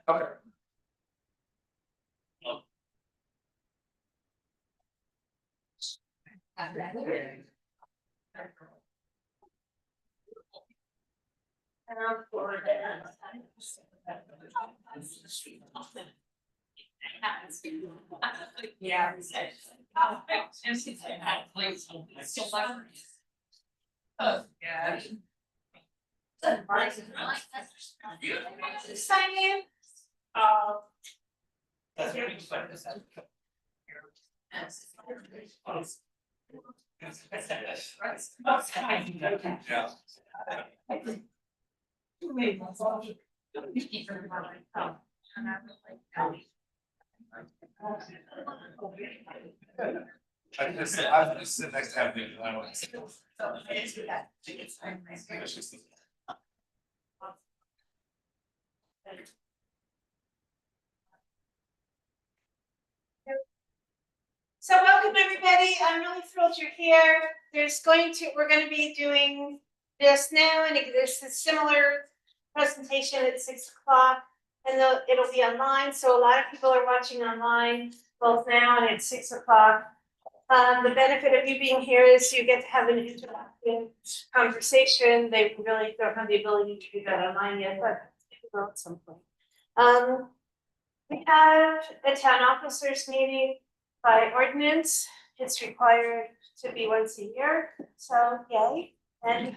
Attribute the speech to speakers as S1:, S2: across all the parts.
S1: Okay.
S2: Yeah. Oh, yeah. Sign in.
S1: That's very exciting. Yeah. I just sit next to him. I want to.
S2: So welcome everybody. I'm really thrilled you're here. We're going to be doing this now, and there's a similar presentation at 6 o'clock, and it'll be online. So a lot of people are watching online, both now and at 6 o'clock. The benefit of you being here is you get to have an interactive conversation. They really don't have the ability to do that online yet, but it will at some point. We have a town officers meeting by ordinance. It's required to be once a year, so yay. And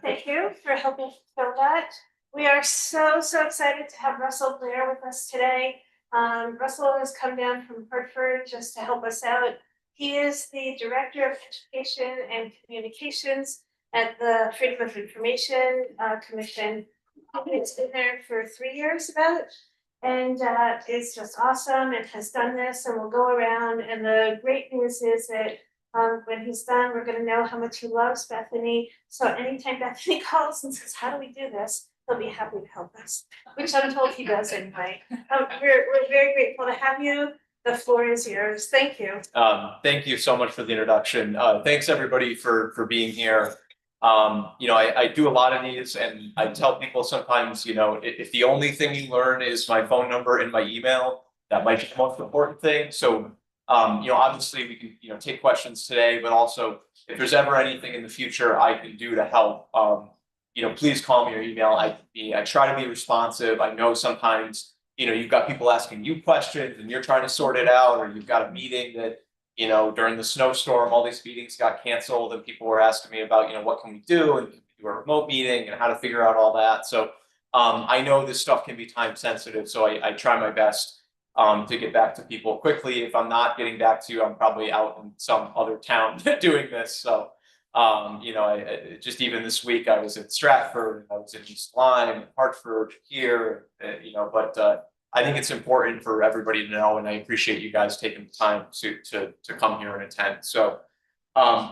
S2: thank you for helping fill that. We are so excited to have Russell Blair with us today. Russell has come down from Hartford just to help us out. He is the Director of Education and Communications at the Freedom of Information Commission. It's been there for 3 years about. And it's just awesome and has done this, and we'll go around. And the great news is that when he's done, we're going to know how much he loves Bethany. So anytime Bethany calls and says, how do we do this? He'll be happy to help us, which I'm told he does anyway. We're very grateful to have you. The floor is yours. Thank you.
S1: Thank you so much for the introduction. Thanks everybody for being here. I do a lot of these, and I tell people sometimes, if the only thing you learn is my phone number and my email, that might be the most important thing. So, obviously we can, take questions today, but also if there's ever anything in the future I can do to help, please call me or email. I try to be responsive. I know sometimes, you've got people asking you questions and you're trying to sort it out, or you've got a meeting that during the snowstorm, all these meetings got canceled and people were asking me about, what can we do, and do a remote meeting and how to figure out all that. So I know this stuff can be time sensitive. So I try my best to get back to people quickly. If I'm not getting back to you, I'm probably out in some other town doing this. So, just even this week, I was in Stratford, I was in East Lyme, Hartford, here, but I think it's important for everybody to know, and I appreciate you guys taking the time to come here and attend. So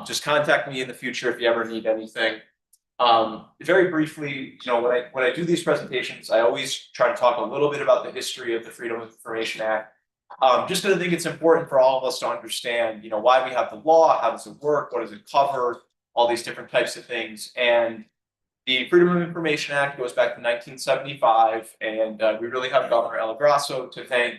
S1: just contact me in the future if you ever need anything. Very briefly, when I do these presentations, I always try to talk a little bit about the history of the Freedom of Information Act. Just because I think it's important for all of us to understand, why we have the law, how does it work, what does it cover, all these different types of things. And the Freedom of Information Act goes back to 1975, and we really have Governor El Grasso to thank.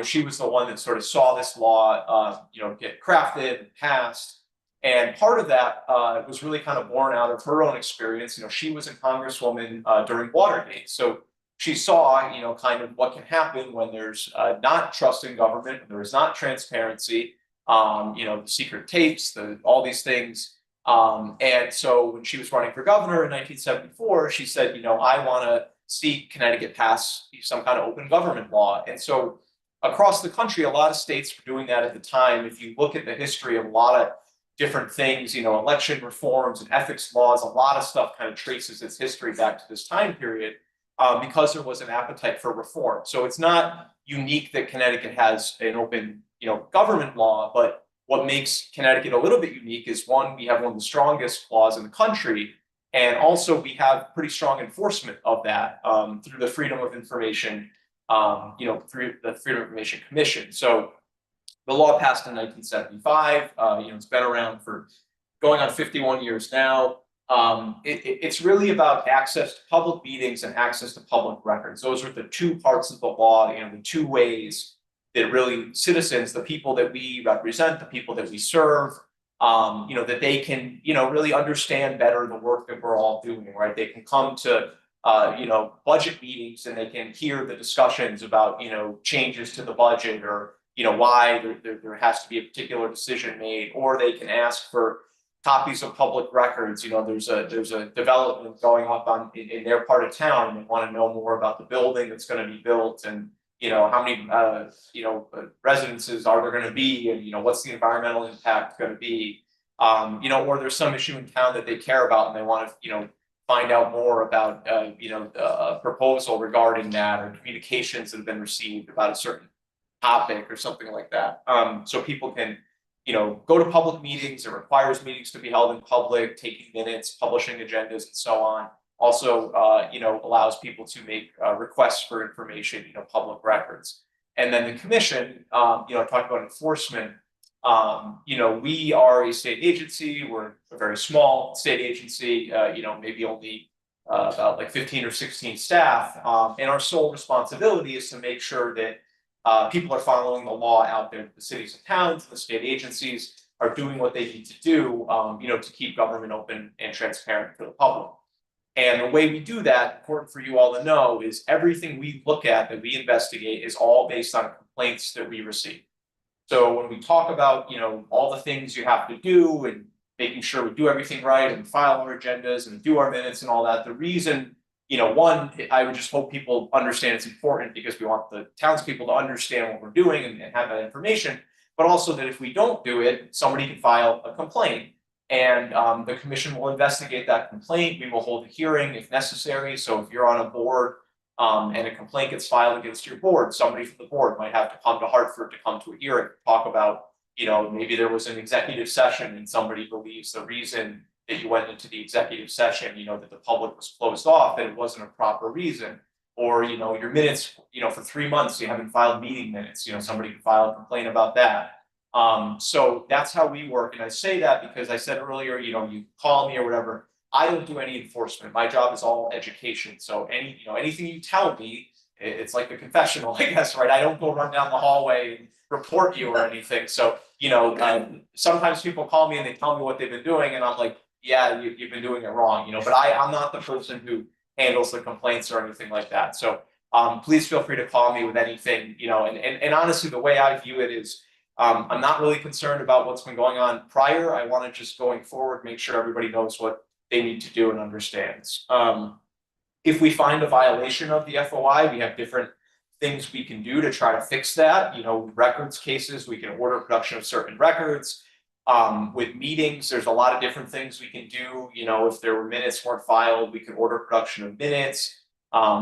S1: She was the one that sort of saw this law, get crafted and passed. And part of that was really kind of born out of her own experience. She was a congresswoman during Watergate, so she saw, kind of what can happen when there's not trust in government, when there is not transparency. The secret tapes, all these things. And so when she was running for governor in 1974, she said, I want to see Connecticut pass some kind of open government law. And so across the country, a lot of states were doing that at the time. If you look at the history of a lot of different things, election reforms and ethics laws, a lot of stuff kind of traces its history back to this time period because there was an appetite for reform. So it's not unique that Connecticut has an open, government law, but what makes Connecticut a little bit unique is, one, we have one of the strongest laws in the country, and also we have pretty strong enforcement of that through the Freedom of Information through the Freedom of Information Commission. So the law passed in 1975. It's been around for going on 51 years now. It's really about access to public meetings and access to public records. Those are the two parts of the law, the two ways that really citizens, the people that we represent, the people that we serve, that they can, really understand better the work that we're all doing, right? They can come to, budget meetings and they can hear the discussions about, changes to the budget or, why there has to be a particular decision made, or they can ask for copies of public records. There's a development going up in their part of town, and they want to know more about the building that's going to be built, and how many residences are there going to be, and what's the environmental impact going to be, or there's some issue in town that they care about and they want to find out more about a proposal regarding that, or communications that have been received about a certain topic or something like that. So people can go to public meetings. It requires meetings to be held in public, taking minutes, publishing agendas, and so on. Also, allows people to make requests for information, public records. And then the commission, talking about enforcement. We are a state agency. We're a very small state agency. Maybe only about like 15 or 16 staff. And our sole responsibility is to make sure that people are following the law out there. The cities and towns, the state agencies are doing what they need to do, to keep government open and transparent for the public. And the way we do that, important for you all to know, is everything we look at, that we investigate, is all based on complaints that we receive. So when we talk about, all the things you have to do and making sure we do everything right and file our agendas and do our minutes and all that, the reason, one, I would just hope people understand it's important because we want the townspeople to understand what we're doing and have that information, but also that if we don't do it, somebody can file a complaint. And the commission will investigate that complaint. We will hold a hearing if necessary. So if you're on a board and a complaint gets filed against your board, somebody from the board might have to come to Hartford to come to a hearing, talk about, maybe there was an executive session and somebody believes the reason that you went into the executive session, that the public was closed off, that it wasn't a proper reason. Or, your minutes, for 3 months, you haven't filed meeting minutes, somebody can file a complaint about that. So that's how we work. And I say that because I said earlier, you call me or whatever, I don't do any enforcement. My job is all education. So anything you tell me, it's like the confessional, I guess, right? I don't go run down the hallway and report you or anything. So, sometimes people call me and they tell me what they've been doing and I'm like, yeah, you've been doing it wrong, but I'm not the person who handles the complaints or anything like that. So, please feel free to call me with anything, and honestly, the way I view it is, I'm not really concerned about what's been going on prior. I want to just going forward, make sure everybody knows what they need to do and understands. If we find a violation of the FOI, we have different things we can do to try to fix that. Records cases, we can order production of certain records. With meetings, there's a lot of different things we can do. If there were minutes weren't filed, we can order production of minutes.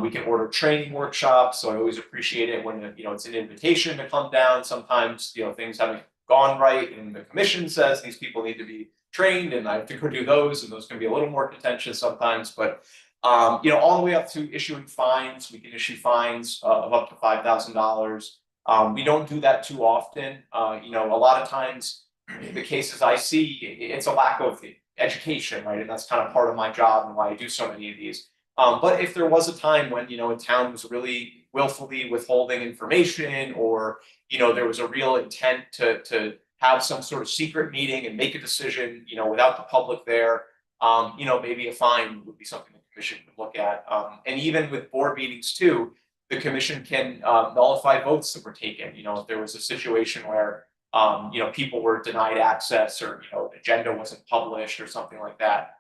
S1: We can order training workshops. So I always appreciate it when it's an invitation to come down. Sometimes things haven't gone right, and the commission says these people need to be trained, and I have to go do those, and those can be a little more contentious sometimes. But all the way up to issuing fines. We can issue fines of up to $5,000. We don't do that too often. A lot of times, the cases I see, it's a lack of education, right? And that's kind of part of my job and why I do so many of these. But if there was a time when, a town was really willfully withholding information, or, there was a real intent to have some sort of secret meeting and make a decision, without the public there, maybe a fine would be something the commission could look at. And even with board meetings too, the commission can nullify votes that were taken. If there was a situation where, people were denied access, or, the agenda wasn't published or something like that.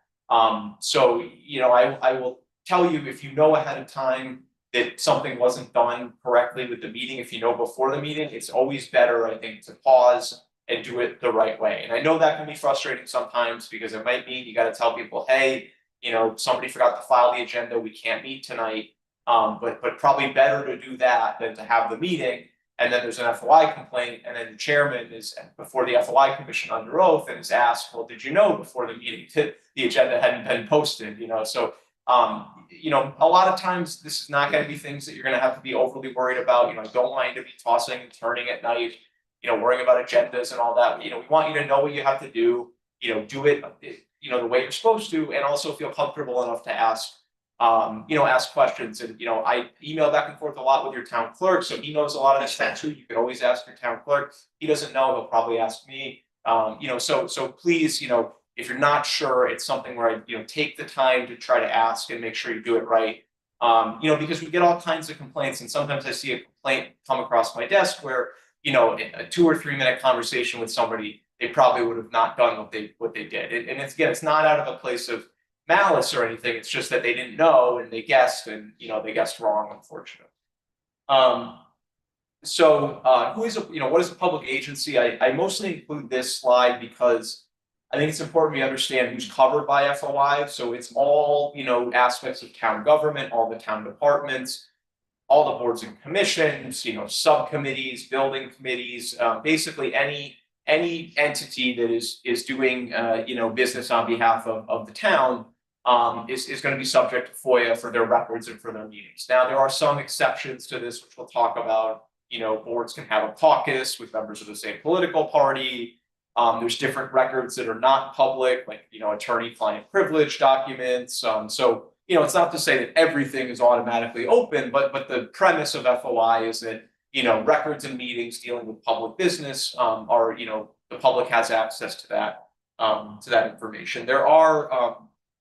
S1: So, I will tell you, if you know ahead of time that something wasn't done correctly with the meeting, if you know before the meeting, it's always better, I think, to pause and do it the right way. And I know that can be frustrating sometimes because it might mean you got to tell people, hey, somebody forgot to file the agenda, we can't meet tonight. But probably better to do that than to have the meeting, and then there's an FOI complaint, and then the chairman is before the FOI commission under oath and is asked, well, did you know before the meeting that the agenda hadn't been posted? So You know, a lot of times this is not going to be things that you're going to have to be overly worried about. You know, I don't want you to be tossing and turning at night, you know, worrying about agendas and all that. You know, we want you to know what you have to do, you know, do it, you know, the way you're supposed to, and also feel comfortable enough to ask, you know, ask questions. And, you know, I email back and forth a lot with your town clerk, so he knows a lot of this stuff too. You can always ask your town clerk. He doesn't know, he'll probably ask me. You know, so please, you know, if you're not sure, it's something where I, you know, take the time to try to ask and make sure you do it right. You know, because we get all kinds of complaints, and sometimes I see a complaint come across my desk where, you know, a 2 or 3 minute conversation with somebody, they probably would have not done what they did. And it's, again, it's not out of a place of malice or anything. It's just that they didn't know and they guessed, and, you know, they guessed wrong, unfortunately. Who is a, you know, what is a public agency? I mostly include this slide because I think it's important we understand who's covered by FOI. So it's all, you know, aspects of town government, all the town departments, all the boards and commissions, you know, subcommittees, building committees, basically any entity that is doing, you know, business on behalf of the town, is going to be subject to FOIA for their records and for their meetings. Now, there are some exceptions to this, which we'll talk about. You know, boards can have a caucus with members of the same political party. There's different records that are not public, like, you know, attorney-client privilege documents. So, you know, it's not to say that everything is automatically open, but the premise of FOI is that, you know, records and meetings dealing with public business are, you know, the public has access to that information. There are,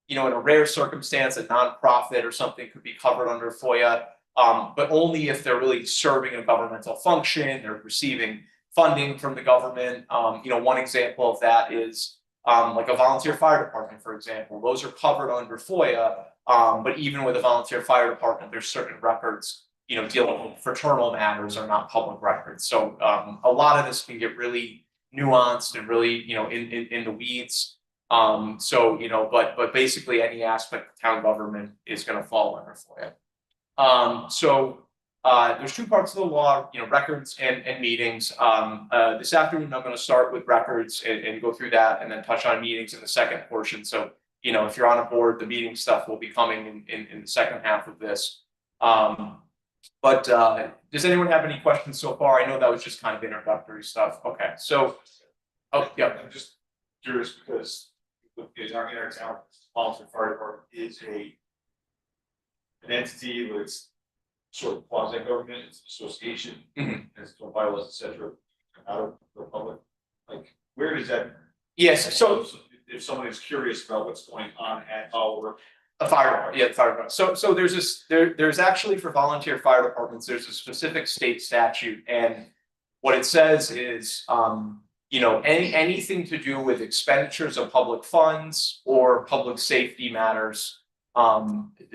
S1: you know, in a rare circumstance, a nonprofit or something could be covered under FOIA, but only if they're really serving a governmental function, they're receiving funding from the government. You know, one example of that is like a volunteer fire department, for example. Those are covered under FOIA, but even with a volunteer fire department, there's certain records, you know, dealing with fraternal matters are not public records. So a lot of this can get really nuanced and really, you know, in the weeds. So, you know, but basically any aspect of town government is going to fall under FOIA. There's 2 parts of the law, you know, records and meetings. This afternoon, I'm going to start with records and go through that, and then touch on meetings in the second portion. So, you know, if you're on a board, the meeting stuff will be coming in the second half of this. Does anyone have any questions so far? I know that was just kind of introductory stuff. Okay, so, oh, yeah.
S3: I'm just curious because in our town, volunteer fire department is an entity that's sort of quasi government, it's an association, has its own bylaws, etc. Out of the public. Like, where does that?
S1: Yes, so
S3: if someone is curious about what's going on at our
S1: a fire department, yeah, fire department. So there's this, there's actually for volunteer fire departments, there's a specific state statute, and what it says is, you know, anything to do with expenditures of public funds or public safety matters,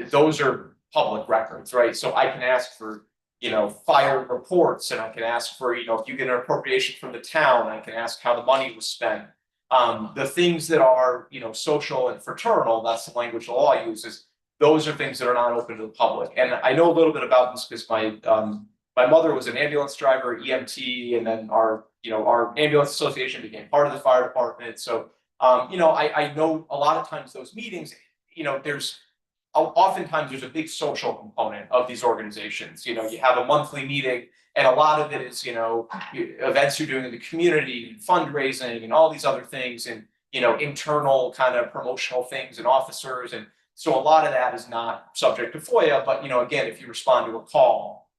S1: those are public records, right? So I can ask for, you know, fire reports, and I can ask for, you know, if you get an appropriation from the town, I can ask how the money was spent. The things that are, you know, social and fraternal, that's the language the law uses, those are things that are not open to the public. And I know a little bit about this because my mother was an ambulance driver, EMT, and then our ambulance association became part of the fire department. So, you know, I know a lot of times those meetings, you know, oftentimes there's a big social component of these organizations. You know, you have a monthly meeting, and a lot of it is, you know, events you're doing in the community, fundraising, and all these other things, and, you know, internal kind of promotional things and officers. And so a lot of that is not subject to FOIA. But, you know, again, if you respond to a call,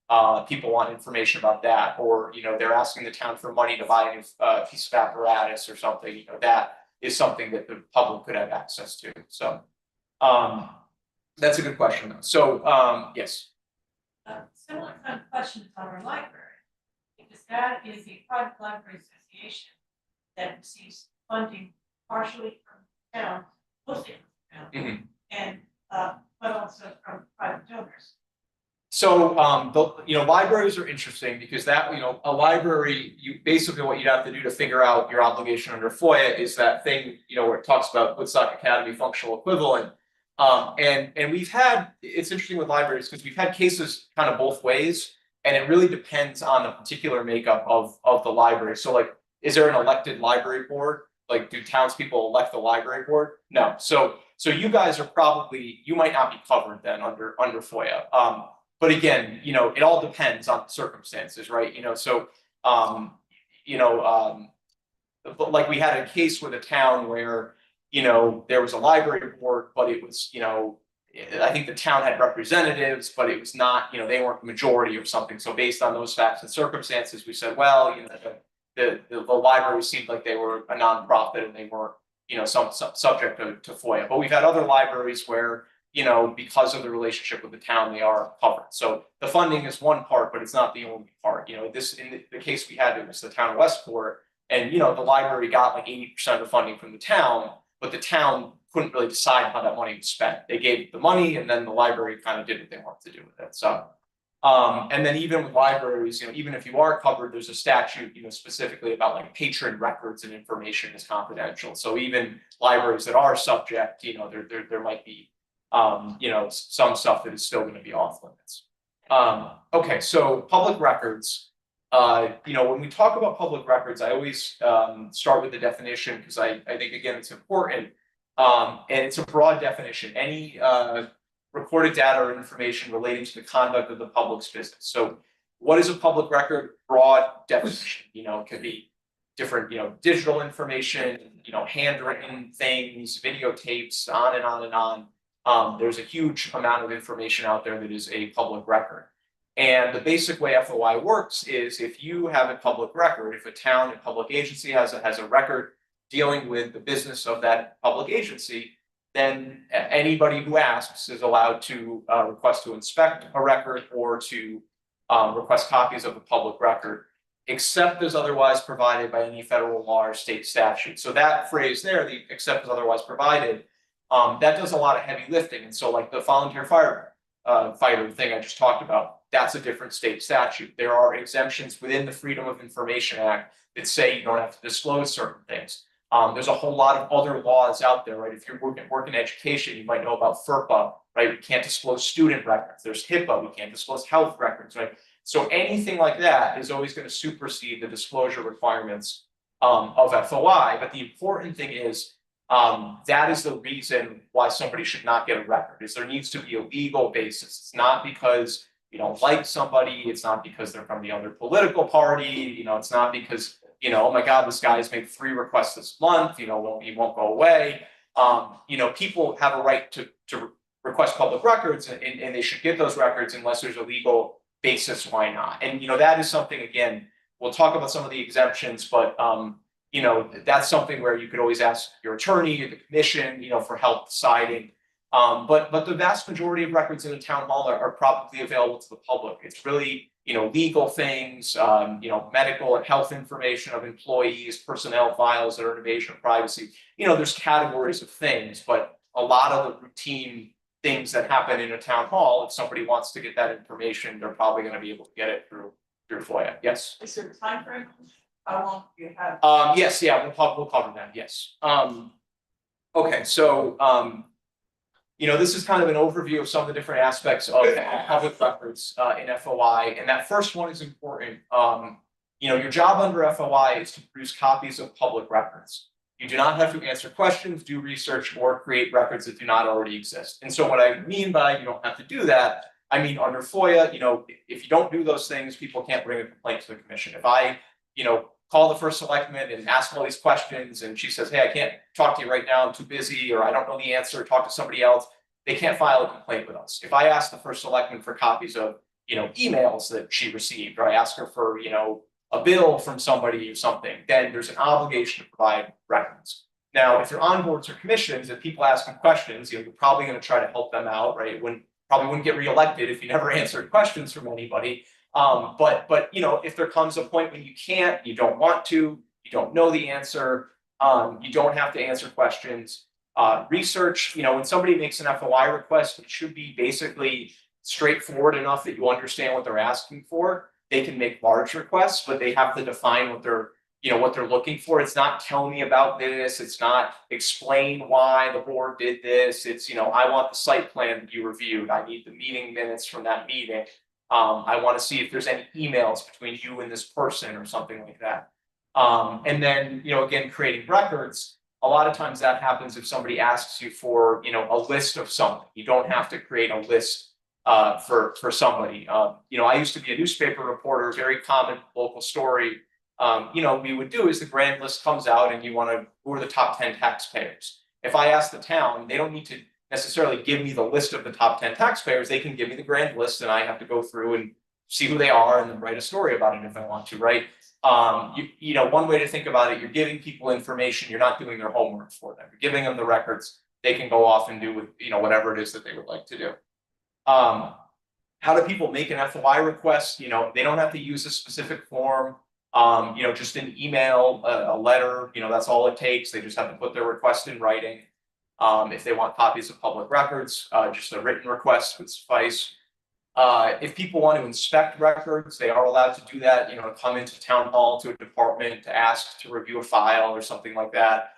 S1: people want information about that, or, you know, they're asking the town for money to buy a piece of apparatus or something, you know, that is something that the public could have access to. So, that's a good question, though. So, yes.
S4: Similar kind of questions on our library, because that is a private library association that receives funding partially from the town, mostly from the town, and but also from private donors.
S1: So, you know, libraries are interesting because that, you know, a library, you basically what you'd have to do to figure out your obligation under FOIA is that thing, you know, where it talks about Woodstock Academy functional equivalent. And we've had, it's interesting with libraries because we've had cases kind of both ways, and it really depends on the particular makeup of the library. So, like, is there an elected library board? Like, do townspeople elect the library board? No. So so you guys are probably, you might not be covered then under FOIA. But again, you know, it all depends on the circumstances, right? You know, so you know, but like we had a case with a town where, you know, there was a library board, but it was, you know, I think the town had representatives, but it was not, you know, they weren't the majority or something. So based on those facts and circumstances, we said, well, you know, the library seemed like they were a nonprofit and they weren't, you know, some subject to FOIA. But we've had other libraries where, you know, because of the relationship with the town, they are covered. So the funding is one part, but it's not the only part. You know, this in the case we had, it was the town of Westport, and you know, the library got like 80% of the funding from the town, but the town couldn't really decide how that money was spent. They gave the money, and then the library kind of did what they wanted to do with it. So, and then even with libraries, you know, even if you are covered, there's a statute, you know, specifically about like patron records and information is confidential. So even libraries that are subject, you know, there might be, you know, some stuff that is still going to be off limits. Okay, so public records. You know, when we talk about public records, I always start with the definition because I think again it's important. And it's a broad definition. Any recorded data or information relating to the conduct of the public's business. So what is a public record? Broad definition. You know, it could be different, you know, digital information, you know, handwritten things, videotapes, on and on and on. There's a huge amount of information out there that is a public record. And the basic way FOI works is if you have a public record, if a town and public agency has a record dealing with the business of that public agency, then anybody who asks is allowed to request to inspect a record or to request copies of the public record, except as otherwise provided by any federal law or state statute. So that phrase there, the except as otherwise provided, that does a lot of heavy lifting. And so like the volunteer fighter thing I just talked about, that's a different state statute. There are exemptions within the Freedom of Information Act that say you don't have to disclose certain things. There's a whole lot of other laws out there, right? If you're working in education, you might know about FERPA, right? We can't disclose student records. There's HIPAA, we can't disclose health records, right? So anything like that is always going to supersede the disclosure requirements of FOI. But the important thing is that is the reason why somebody should not get a record, is there needs to be a legal basis. It's not because you don't like somebody, it's not because they're from the other political party, you know, it's not because, you know, oh my God, this guy's made 3 requests this month, you know, he won't go away. You know, people have a right to request public records and they should get those records unless there's a legal basis why not. And, you know, that is something, again, we'll talk about some of the exemptions, but, you know, that's something where you could always ask your attorney or the commission, you know, for help deciding. But the vast majority of records in a town hall are probably available to the public. It's really, you know, legal things, you know, medical and health information of employees, personnel files that are invasion of privacy. You know, there's categories of things, but a lot of the routine things that happen in a town hall, if somebody wants to get that information, they're probably going to be able to get it through FOIA. Yes.
S4: Is there a time frame? How long do you have?
S1: Yes, yeah, we'll cover that. Yes. Okay, so you know, this is kind of an overview of some of the different aspects of public records in FOI, and that first one is important. You know, your job under FOI is to produce copies of public records. You do not have to answer questions, do research, or create records that do not already exist. And so what I mean by you don't have to do that, I mean under FOIA, you know, if you don't do those things, people can't bring a complaint to the commission. If I, you know, call the first selectman and ask all these questions and she says, hey, I can't talk to you right now, I'm too busy, or I don't know the answer, talk to somebody else, they can't file a complaint with us. If I ask the first selectman for copies of, you know, emails that she received, or I ask her for, you know, a bill from somebody or something, then there's an obligation to provide records. Now, if you're on boards or commissions and people ask them questions, you know, you're probably going to try to help them out, right? Probably wouldn't get reelected if you never answered questions from anybody. But you know, if there comes a point when you can't, you don't want to, you don't know the answer, you don't have to answer questions. Research, you know, when somebody makes an FOI request, it should be basically straightforward enough that you understand what they're asking for. They can make large requests, but they have to define what they're, you know, what they're looking for. It's not tell me about this. It's not explain why the board did this. It's, you know, I want the site plan to be reviewed. I need the meeting minutes from that meeting. I want to see if there's any emails between you and this person or something like that. And then, you know, again, creating records. a lot of times that happens if somebody asks you for, a list of something. You don't have to create a list for somebody. I used to be a newspaper reporter, very common local story. We would do is the grand list comes out and you want to, who are the top 10 taxpayers? If I ask the town, they don't need to necessarily give me the list of the top 10 taxpayers. They can give me the grand list and I have to go through and see who they are and then write a story about it if I want to, right? One way to think about it, you're giving people information, you're not doing their homework for them. You're giving them the records, they can go off and do with, whatever it is that they would like to do. How do people make an FOI request? They don't have to use a specific form. Just an email, a letter, that's all it takes. They just have to put their request in writing. If they want copies of public records, just a written request would suffice. If people want to inspect records, they are allowed to do that, come into town hall to a department to ask to review a file or something like that.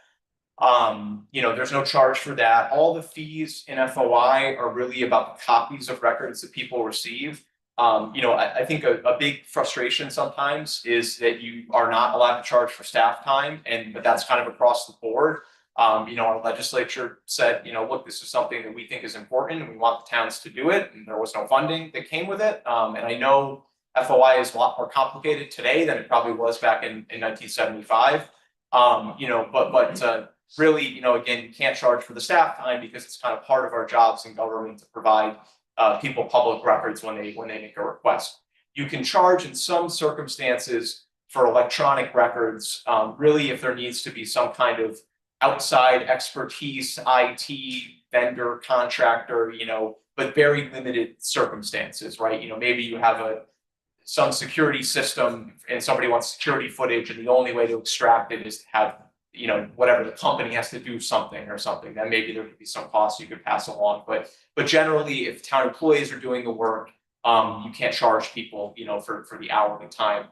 S1: There's no charge for that. All the fees in FOI are really about the copies of records that people receive. I think a big frustration sometimes is that you are not allowed to charge for staff time, but that's kind of across the board. Our legislature said, look, this is something that we think is important and we want the towns to do it. And there was no funding that came with it. And I know FOI is a lot more complicated today than it probably was back in 1975. Really, again, you can't charge for the staff time because it's kind of part of our jobs in government to provide people public records when they make a request. You can charge in some circumstances for electronic records, really if there needs to be some kind of outside expertise, IT, vendor, contractor, but very limited circumstances, right? Maybe you have some security system and somebody wants security footage and the only way to extract it is to have, whatever the company has to do something or something, then maybe there could be some costs you could pass along. But generally, if town employees are doing the work, you can't charge people, for the hourly time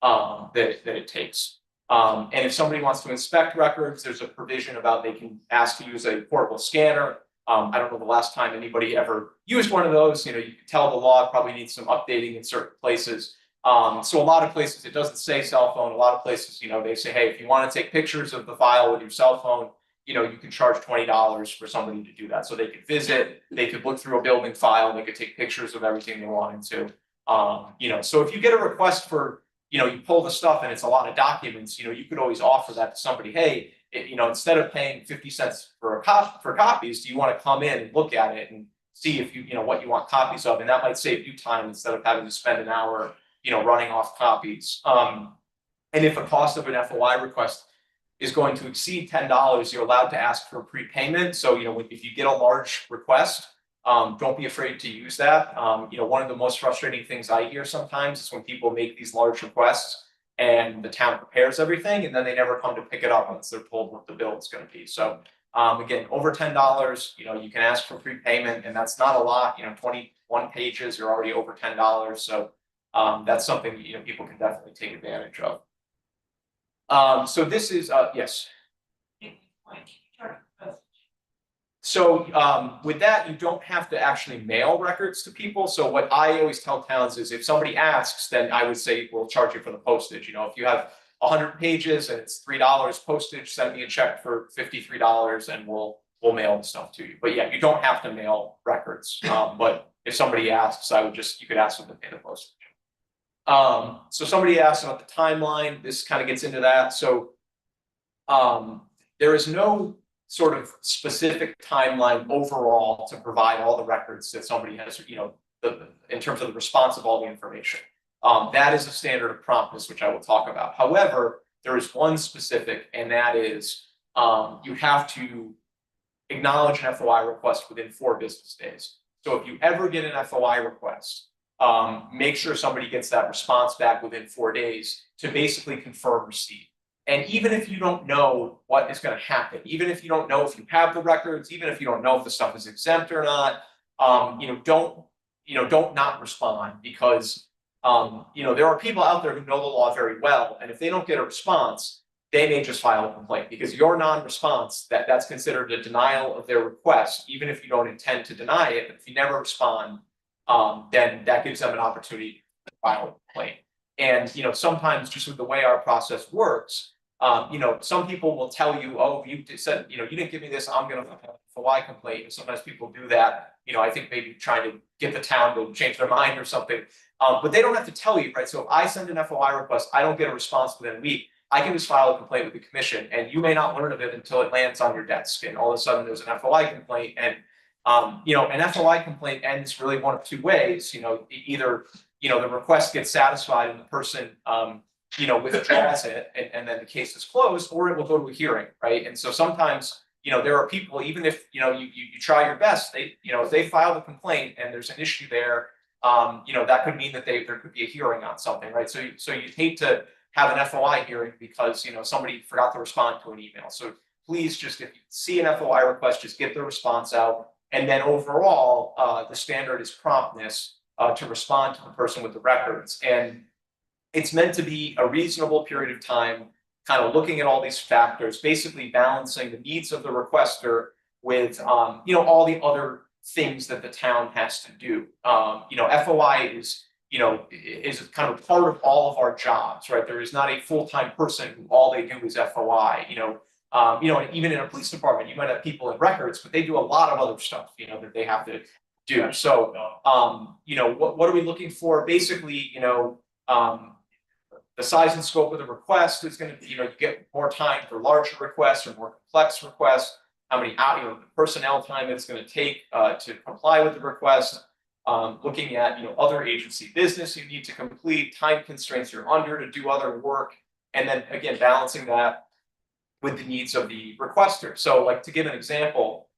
S1: that it takes. And if somebody wants to inspect records, there's a provision about they can ask to use a portable scanner. I don't know the last time anybody ever used one of those. You can tell the law probably needs some updating in certain places. So a lot of places, it doesn't say cell phone. A lot of places, they say, hey, if you want to take pictures of the file with your cell phone, you can charge $20 for somebody to do that. So they could visit, they could look through a building file, they could take pictures of everything they wanted to. So if you get a request for, you pull the stuff and it's a lot of documents, you could always offer that to somebody. Hey, instead of paying 50 cents for copies, do you want to come in and look at it and see if what you want copies of? And that might save you time instead of having to spend an hour, running off copies. And if a cost of an FOI request is going to exceed $10, you're allowed to ask for a prepayment. So, if you get a large request, don't be afraid to use that. One of the most frustrating things I hear sometimes is when people make these large requests and the town prepares everything and then they never come to pick it up once they're told what the bill is going to be. So again, over $10, you can ask for prepayment, and that's not a lot. 21 pages, you're already over $10. So that's something people can definitely take advantage of. So this is yes. So with that, you don't have to actually mail records to people. So what I always tell towns is if somebody asks, then I would say we'll charge you for the postage. If you have 100 pages and it's $3 postage, send me a check for $53 and we'll mail the stuff to you. But yeah, you don't have to mail records. But if somebody asks, you could ask them to pay the postage. So somebody asked about the timeline. This kind of gets into that. So there is no sort of specific timeline overall to provide all the records that somebody has, in terms of the response of all the information. That is a standard of promptness, which I will talk about. However, there is one specific, and that is you have to acknowledge an FOI request within 4 business days. So if you ever get an FOI request, make sure somebody gets that response back within 4 days to basically confirm receipt. And even if you don't know what is going to happen, even if you don't know if you have the records, even if you don't know if the stuff is exempt or not, don't not respond, because there are people out there who know the law very well, and if they don't get a response, they may just file a complaint, because your non-response, that's considered a denial of their request, even if you don't intend to deny it. But if you never respond, then that gives them an opportunity to file a complaint. And sometimes, just with the way our process works, You know, some people will tell you, oh, you said, you know, you didn't give me this, I'm gonna file a FOI complaint. And sometimes people do that, you know, I think maybe trying to get the town to change their mind or something. But they don't have to tell you, right? So if I send an FOI request, I don't get a response within a week. I can just file a complaint with the commission, and you may not learn of it until it lands on your desk. And all of a sudden there's an FOI complaint, and you know, an FOI complaint ends really one of two ways. You know, either, you know, the request gets satisfied and the person you know, withdraws it, and then the case is closed, or it will go to a hearing, right? And so sometimes, you know, there are people, even if, you know, you try your best, they, you know, if they file the complaint and there's an issue there, you know, that could mean that there could be a hearing on something, right? So you'd hate to have an FOI hearing because, you know, somebody forgot to respond to an email. So please, just if you see an FOI request, just get the response out. And then overall, the standard is promptness to respond to the person with the records. And it's meant to be a reasonable period of time, kind of looking at all these factors, basically balancing the needs of the requester with, you know, all the other things that the town has to do. You know, FOI is, you know, is kind of part of all of our jobs, right? There is not a full-time person who all they do is FOI. You know, and even in a police department, you might have people in records, but they do a lot of other stuff, you know, that they have to do. So, you know, what are we looking for? Basically, you know, the size and scope of the request is going to be, you know, you get more time for larger requests or more complex requests, how many out, you know, the personnel time it's going to take to comply with the request, looking at, you know, other agency business you need to complete, time constraints you're under to do other work, and then again, balancing that with the needs of the requester. So like, to give an example,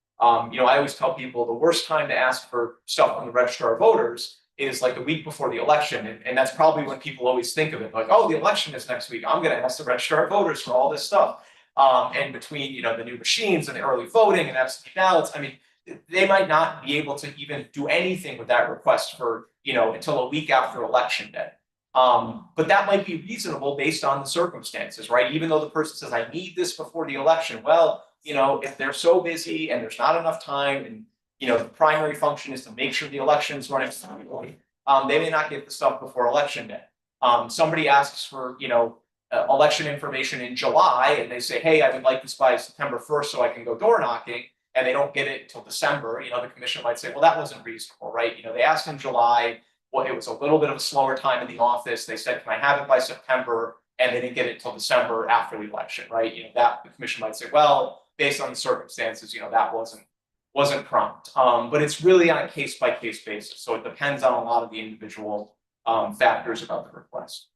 S1: you know, I always tell people the worst time to ask for stuff from the registrar of voters is like the week before the election. And that's probably when people always think of it, like, oh, the election is next week, I'm gonna ask the registrar of voters for all this stuff. And between, you know, the new machines and the early voting and absentee ballots, I mean, they might not be able to even do anything with that request for, you know, until a week after election day. But that might be reasonable based on the circumstances, right? Even though the person says, I need this before the election. Well, you know, if they're so busy and there's not enough time, and you know, the primary function is to make sure the election is running smoothly, they may not get the stuff before election day. Somebody asks for, you know, election information in July, and they say, hey, I would like this by September 1st so I can go door knocking, and they don't get it until December. You know, the commission might say, well, that wasn't reasonable, right? You know, they asked in July, well, it was a little bit of a slower time in the office. They said, can I have it by September? And they didn't get it until December after the election, right? You know, that the commission might say, well, based on the circumstances, you know, that wasn't prompt. But it's really on a case-by-case basis. So it depends on a lot of the individual factors about the request.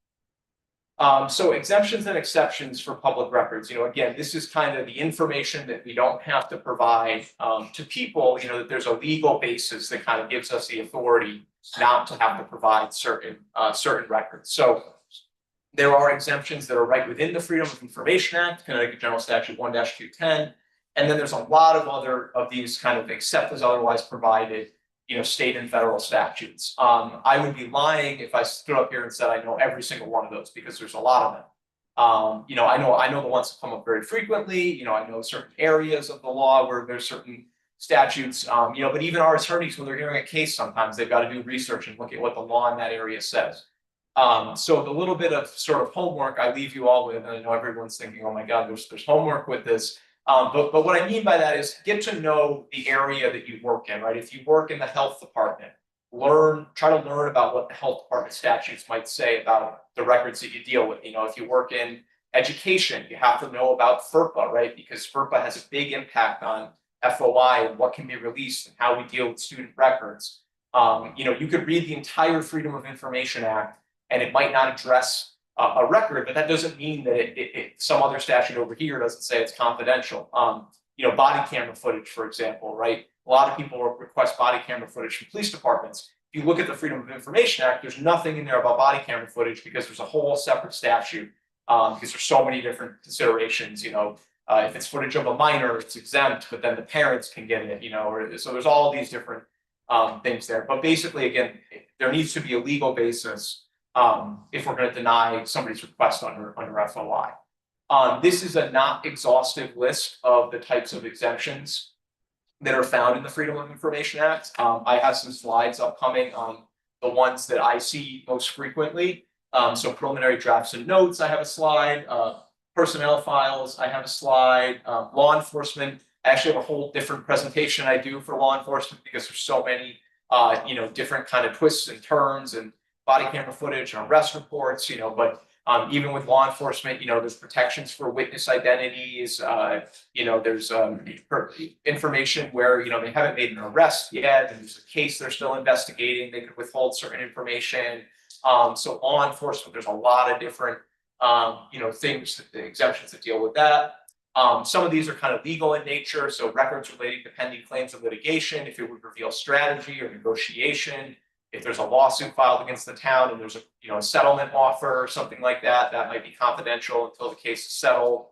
S1: So exemptions and exceptions for public records. You know, again, this is kind of the information that we don't have to provide to people, you know, that there's a legal basis that kind of gives us the authority not to have to provide certain records. So there are exemptions that are right within the Freedom of Information Act, Connecticut General Statute 1-210. And then there's a lot of other of these kind of except as otherwise provided, you know, state and federal statutes. I would be lying if I stood up here and said I know every single one of those, because there's a lot of them. You know, I know the ones that come up very frequently. You know, I know certain areas of the law where there's certain statutes. You know, but even our attorneys, when they're hearing a case, sometimes they've got to do research and look at what the law in that area says. So the little bit of sort of homework I leave you all with, and I know everyone's thinking, oh my God, there's homework with this. But what I mean by that is get to know the area that you work in, right? If you work in the health department, try to learn about what the health department statutes might say about the records that you deal with. You know, if you work in education, you have to know about FERPA, right? Because FERPA has a big impact on FOI and what can be released and how we deal with student records. You know, you could read the entire Freedom of Information Act and it might not address a record, but that doesn't mean that some other statute over here doesn't say it's confidential. You know, body camera footage, for example, right? A lot of people request body camera footage from police departments. If you look at the Freedom of Information Act, there's nothing in there about body camera footage because there's a whole separate statute. Because there's so many different considerations. You know, if it's footage of a minor, it's exempt, but then the parents can get it. You know, so there's all these different things there. But basically, again, there needs to be a legal basis if we're going to deny somebody's request under FOI. This is a not exhaustive list of the types of exemptions that are found in the Freedom of Information Act. I have some slides upcoming on the ones that I see most frequently. So preliminary drafts and notes, I have a slide. Personnel files, I have a slide. Law enforcement, I actually have a whole different presentation I do for law enforcement because there's so many, different kind of twists and turns and body camera footage and arrest reports, but even with law enforcement, there's protections for witness identities. There's information where, they haven't made an arrest yet, and there's a case they're still investigating. They could withhold certain information. So law enforcement, there's a lot of different, things, exemptions that deal with that. Some of these are kind of legal in nature, so records relating to pending claims of litigation, if it would reveal strategy or negotiation, if there's a lawsuit filed against the town and there's a settlement offer or something like that, that might be confidential until the case is settled.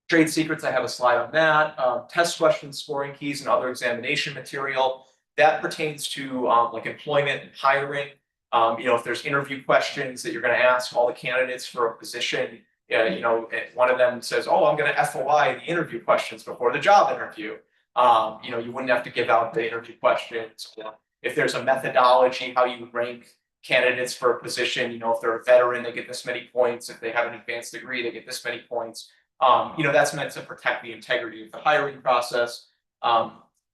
S1: Trade secrets, I have a slide on that. Test questions, scoring keys, and other examination material that pertains to like employment and hiring. If there's interview questions that you're going to ask all the candidates for a position, one of them says, "Oh, I'm going to FOI the interview questions before the job interview." You wouldn't have to give out the interview questions. If there's a methodology, how you rank candidates for a position, if they're a veteran, they get this many points. If they have an advanced degree, they get this many points. That's meant to protect the integrity of the hiring process.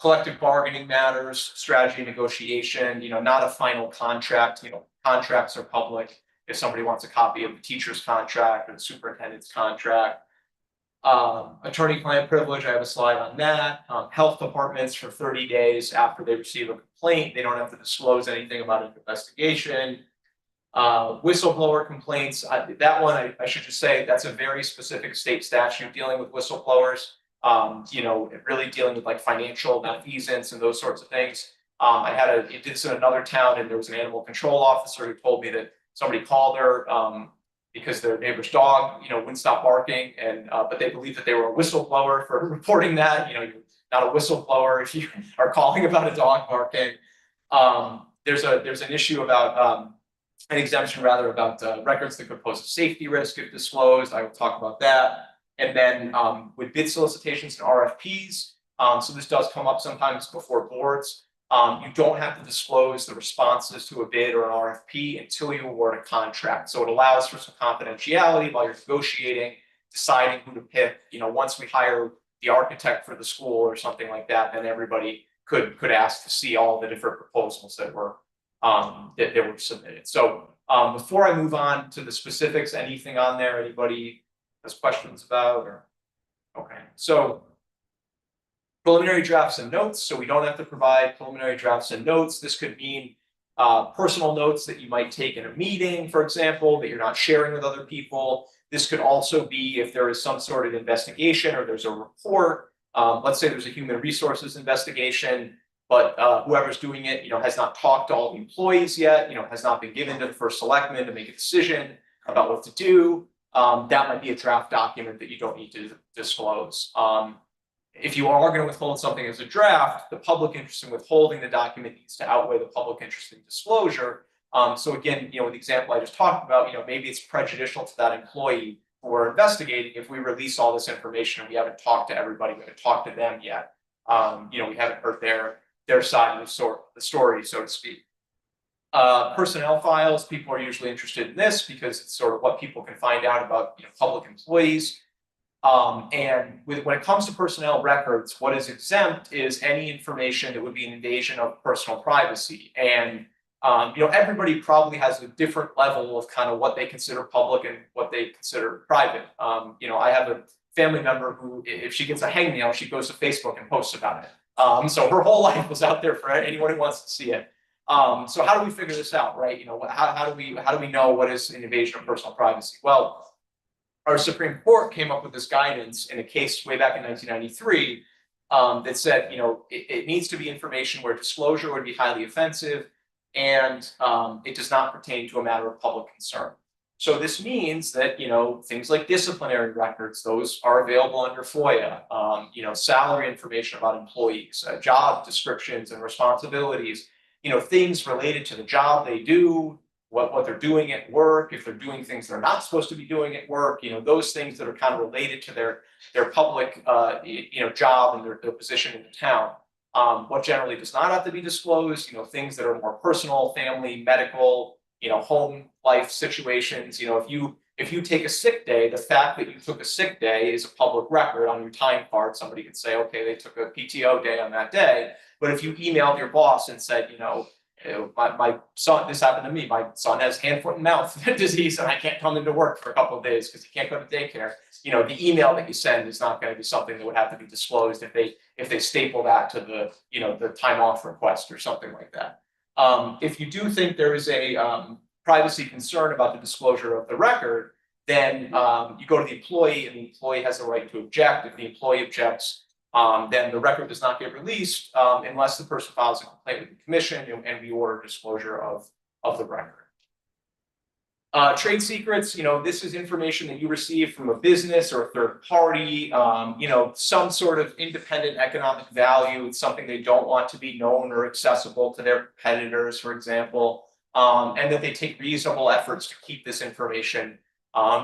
S1: Collective bargaining matters, strategy negotiation, not a final contract. Contracts are public. If somebody wants a copy of the teacher's contract or the superintendent's contract. Attorney-client privilege, I have a slide on that. Health departments for 30 days after they receive a complaint, they don't have to disclose anything about an investigation. Whistleblower complaints, that one I should just say that's a very specific state statute dealing with whistleblowers. Really dealing with like financial malfeasance and those sorts of things. I did this in another town, and there was an animal control officer who told me that somebody called her because their neighbor's dog, wouldn't stop barking, and but they believed that they were a whistleblower for reporting that. You're not a whistleblower if you are calling about a dog barking. There's an issue about an exemption rather about records that could pose a safety risk if disclosed. I will talk about that. And then with bid solicitations and RFPs, so this does come up sometimes before boards. You don't have to disclose the responses to a bid or an RFP until you award a contract. So it allows for some confidentiality while you're negotiating, deciding who to pick. Once we hire the architect for the school or something like that, then everybody could ask to see all the different proposals that were submitted. So before I move on to the specifics, anything on there anybody has questions about? Or okay, so preliminary drafts and notes. So we don't have to provide preliminary drafts and notes. This could mean personal notes that you might take in a meeting, for example, that you're not sharing with other people. This could also be if there is some sort of investigation or there's a report. Let's say there's a human resources investigation, but whoever's doing it, has not talked to all the employees yet, has not been given to the first selectman to make a decision about what to do. That might be a draft document that you don't need to disclose. If you are going to withhold something as a draft, the public interest in withholding the document needs to outweigh the public interest in disclosure. So again, with the example I just talked about, maybe it's prejudicial to that employee who we're investigating if we release all this information and we haven't talked to everybody, we haven't talked to them yet. We haven't heard their side of the story, so to speak. Personnel files, people are usually interested in this because it's sort of what people can find out about public employees. And when it comes to personnel records, what is exempt is any information that would be an invasion of personal privacy. And everybody probably has a different level of kind of what they consider public and what they consider private. I have a family member who, if she gets a hangnail, she goes to Facebook and posts about it. So her whole life was out there for anyone who wants to see it. So how do we figure this out, right? How do we know what is an invasion of personal privacy? Well, our Supreme Court came up with this guidance in a case way back in 1993 that said, it needs to be information where disclosure would be highly offensive and it does not pertain to a matter of public concern. So this means that, things like disciplinary records, those are available under FOIA, salary information about employees, job descriptions and responsibilities, things related to the job they do, what they're doing at work, if they're doing things they're not supposed to be doing at work, those things that are kind of related to their public, job and their position in the town. What generally does not have to be disclosed, things that are more personal, family, medical, home life situations. If If you take a sick day, the fact that you took a sick day is a public record on your time card. Somebody can say, okay, they took a PTO day on that day. But if you emailed your boss and said, my son, this happened to me, my son has hand, foot, and mouth disease, and I can't come into work for a couple of days because he can't go to daycare. The email that you send is not going to be something that would have to be disclosed if they staple that to the time off request or something like that. If you do think there is a privacy concern about the disclosure of the record, then you go to the employee, and the employee has the right to object. If the employee objects, then the record does not get released unless the person files a complaint with the commission, and we order disclosure of the record. Trade secrets, this is information that you receive from a business or a third party, some sort of independent economic value. It's something they don't want to be known or accessible to their competitors, for example, and that they take reasonable efforts to keep this information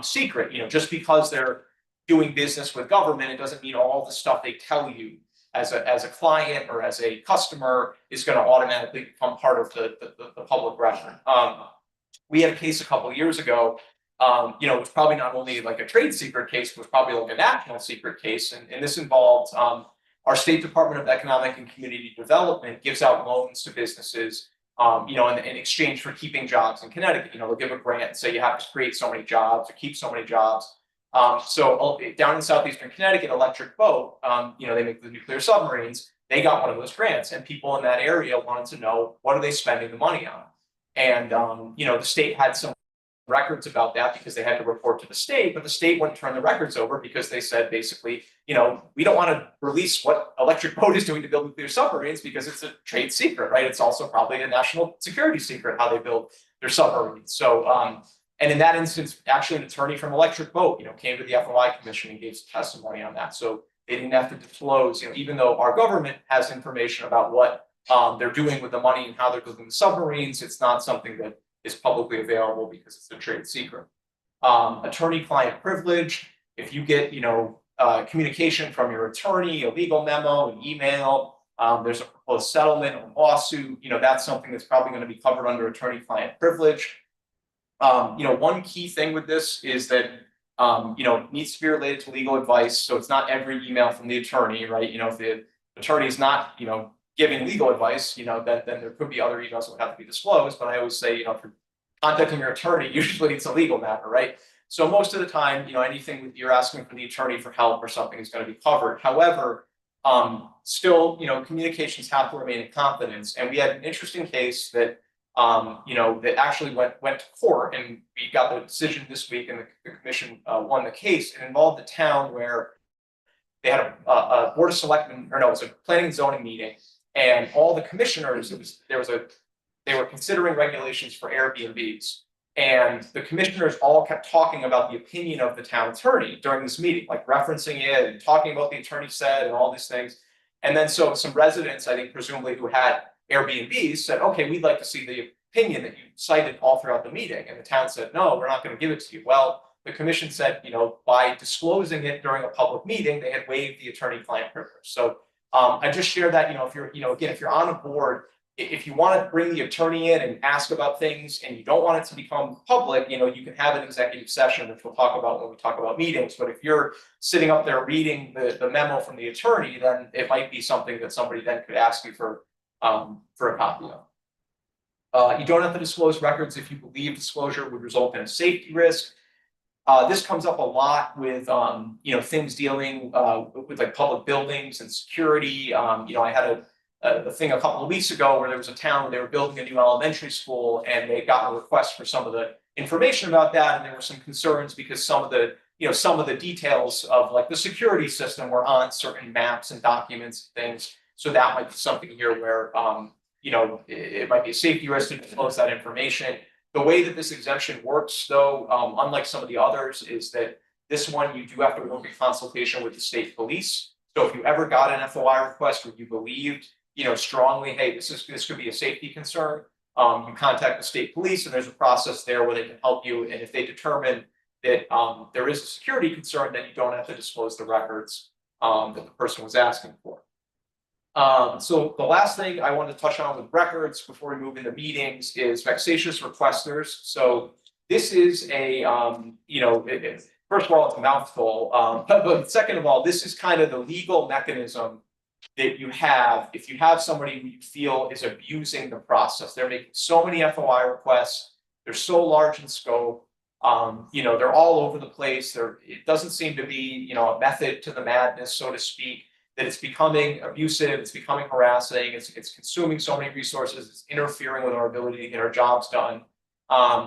S1: secret. Just because they're doing business with government, it doesn't mean all the stuff they tell you as a client or as a customer is going to automatically become part of the public record. We had a case a couple of years ago. It was probably not only like a trade secret case, it was probably like a national secret case. And this involved our State Department of Economic and Community Development gives out loans to businesses, in exchange for keeping jobs in Connecticut. They'll give a grant and say you have to create so many jobs or keep so many jobs. So down in southeastern Connecticut, Electric Boat, they make the nuclear submarines. They got one of those grants, and people in that area wanted to know, what are they spending the money on? And, the state had some records about that because they had to report to the state, but the state wouldn't turn the records over because they said, basically, we don't want to release what Electric Boat is doing to build nuclear submarines because it's a trade secret, right? It's also probably a national security secret how they build their submarines. So, and in that instance, actually, an attorney from Electric Boat, came to the FOI commission and gave some testimony on that. So they didn't have to disclose, even though our government has information about what they're doing with the money and how they're building the submarines, it's not something that is publicly available because it's a trade secret. Attorney-client privilege. If you get, communication from your attorney, a legal memo, an email, there's a proposed settlement, a lawsuit, that's something that's probably going to be covered under attorney-client privilege. One key thing with this is that, it needs to be related to legal advice. So it's not every email from the attorney, right? If the attorney is not, giving legal advice, then there could be other emails that would have to be disclosed. But I always say, if you're contacting your attorney, usually it's a legal matter, right? So most of the time, anything you're asking from the attorney for help or something is going to be covered. However, still, communications have to remain in confidence. And we had an interesting case that, that actually went to court, and we got the decision this week, and the commission won the case. It involved a town where they had a board of selectmen, or no, it was a planning and zoning meeting. And all the commissioners, they were considering regulations for Airbnbs. And the commissioners all kept talking about the opinion of the town attorney during this meeting, like referencing it and talking about the attorney said and all these things. And then so some residents, I think presumably who had Airbnbs, said, okay, we'd like to see the opinion that you cited all throughout the meeting. And the town said, no, we're not going to give it to you. Well, the commission said, by disclosing it during a public meeting, they had waived the attorney-client privilege. So I just share that, if you're, again, if you're on a board, if you want to bring the attorney in and ask about things and you don't want it to become public, you can have an executive session, which we'll talk about when we talk about meetings. But if you're sitting up there reading the memo from the attorney, then it might be something that somebody then could ask you for a copy of. You don't have to disclose records if you believe disclosure would result in a safety risk. This comes up a lot with things dealing with like public buildings and security. I had a thing a couple of weeks ago where there was a town where they were building a new elementary school, and they got a request for some of the information about that, and there were some concerns because some of the details of like the security system were on certain maps and documents and things. So that might be something here where it might be a safety risk to disclose that information. The way that this exemption works, though, unlike some of the others, is that this one you do have to work in consultation with the state police. So if you ever got an FOI request where you believed, strongly, hey, this could be a safety concern, you contact the state police, and there's a process there where they can help you. And if they determine that there is a security concern, then you don't have to disclose the records that the person was asking for. So the last thing I want to touch on with records before we move into meetings is vexatious requesters. So this is a, first of all, it's a mouthful. But second of all, this is kind of the legal mechanism that you have if you have somebody who you feel is abusing the process. They're making so many FOI requests. They're so large in scope. They're all over the place. It doesn't seem to be, a method to the madness, so to speak, that it's becoming abusive, it's becoming harassing, it's consuming so many resources, it's interfering with our ability to get our jobs done.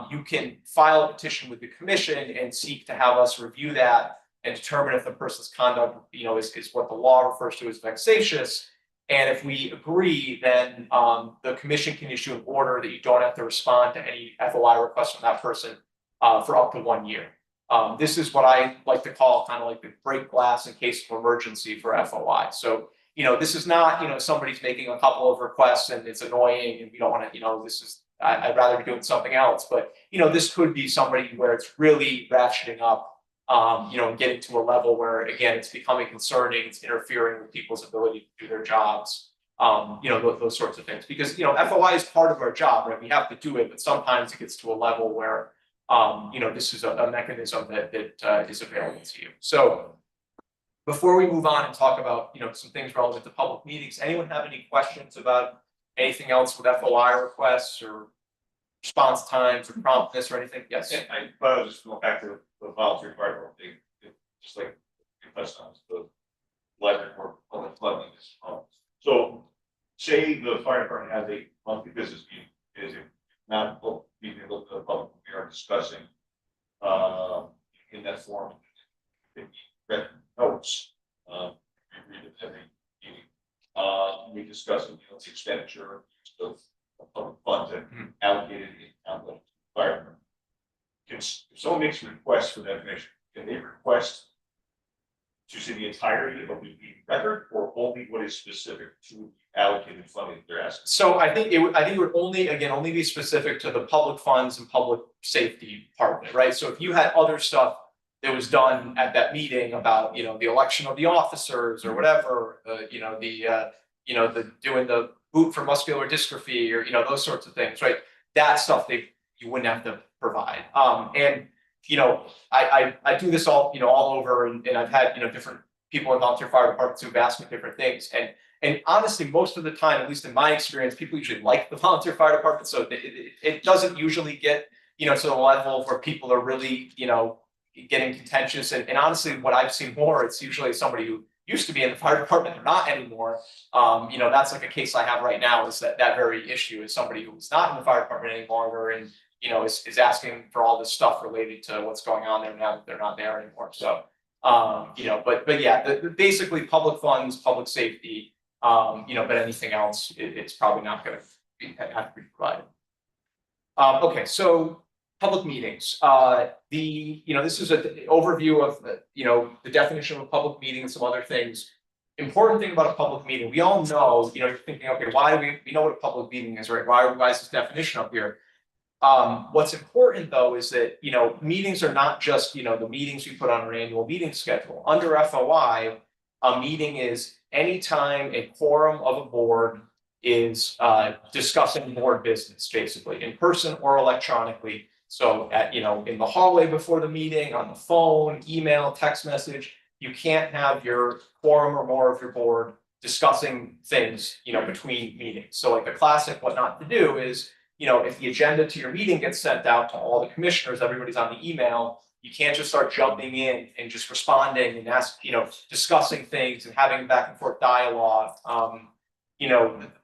S1: You can file a petition with the commission and seek to have us review that and determine if the person's conduct, is what the law refers to as vexatious. And if we agree, then the commission can issue an order that you don't have to respond to any FOI request from that person for up to 1 year. This is what I like to call kind of like the break glass in case of emergency for FOI. So, this is not, somebody's making a couple of requests and it's annoying and we don't want to, I'd rather be doing something else. But, this could be somebody where it's really ratcheting up, and getting to a level where, again, it's becoming concerning, it's interfering with people's ability to do their jobs, those sorts of things. Because, FOI is part of our job, right? We have to do it, but sometimes it gets to a level where, this is a mechanism that is available to you. So before we move on and talk about, some things relevant to public meetings, anyone have any questions about anything else with FOI requests or response times or promptness or anything? Yes.
S3: And I was just going back to the volunteer fire department thing, just like you touched on, the library or public cleanliness. So say the fire department has a monthly business meeting, is it not a meeting of the public, we are discussing in that form, read notes, we read it every meeting. We discuss the expenditure of public funds that allocated in town budget to the fire department. If someone makes a request for that information, can they request to see the entirety of the meeting record or only what is specific to allocated funding that they're asking?
S1: So I think it would only be specific to the public funds and public safety part of it, right? So if you had other stuff that was done at that meeting about, the election of the officers or whatever, the doing the boot for muscular dystrophy or, those sorts of things, right? That stuff you wouldn't have to provide. I do this all over and I've had, different people in volunteer fire departments who've asked me different things. And honestly, most of the time, at least in my experience, people usually like the volunteer fire department. So it doesn't usually get, to the level where people are really, getting contentious. And honestly, what I've seen more, it's usually somebody who used to be in the fire department, they're not anymore. That's like a case I have right now, is that very issue is somebody who's not in the fire department any longer and, is asking for all this stuff related to what's going on there now that they're not there anymore. So, but yeah, basically public funds, public safety, but anything else, it's probably not going to have to be provided. Okay, so public meetings. This is an overview of the definition of a public meeting and some other things. Important thing about a public meeting, we all know, you're thinking, okay, why do we know what a public meeting is, right? Why is this definition up here? What's important though is that, meetings are not just, the meetings we put on our annual meeting schedule. Under FOI, a meeting is anytime a quorum of a board is discussing board business, basically, in person or electronically. So in the hallway before the meeting, on the phone, email, text message, you can't have your quorum or more of your board discussing things, between meetings. So like the classic what not to do is, if the agenda to your meeting gets sent out to all the commissioners, everybody's on the email, you can't just start jumping in and just responding and discussing things and having back and forth dialogue.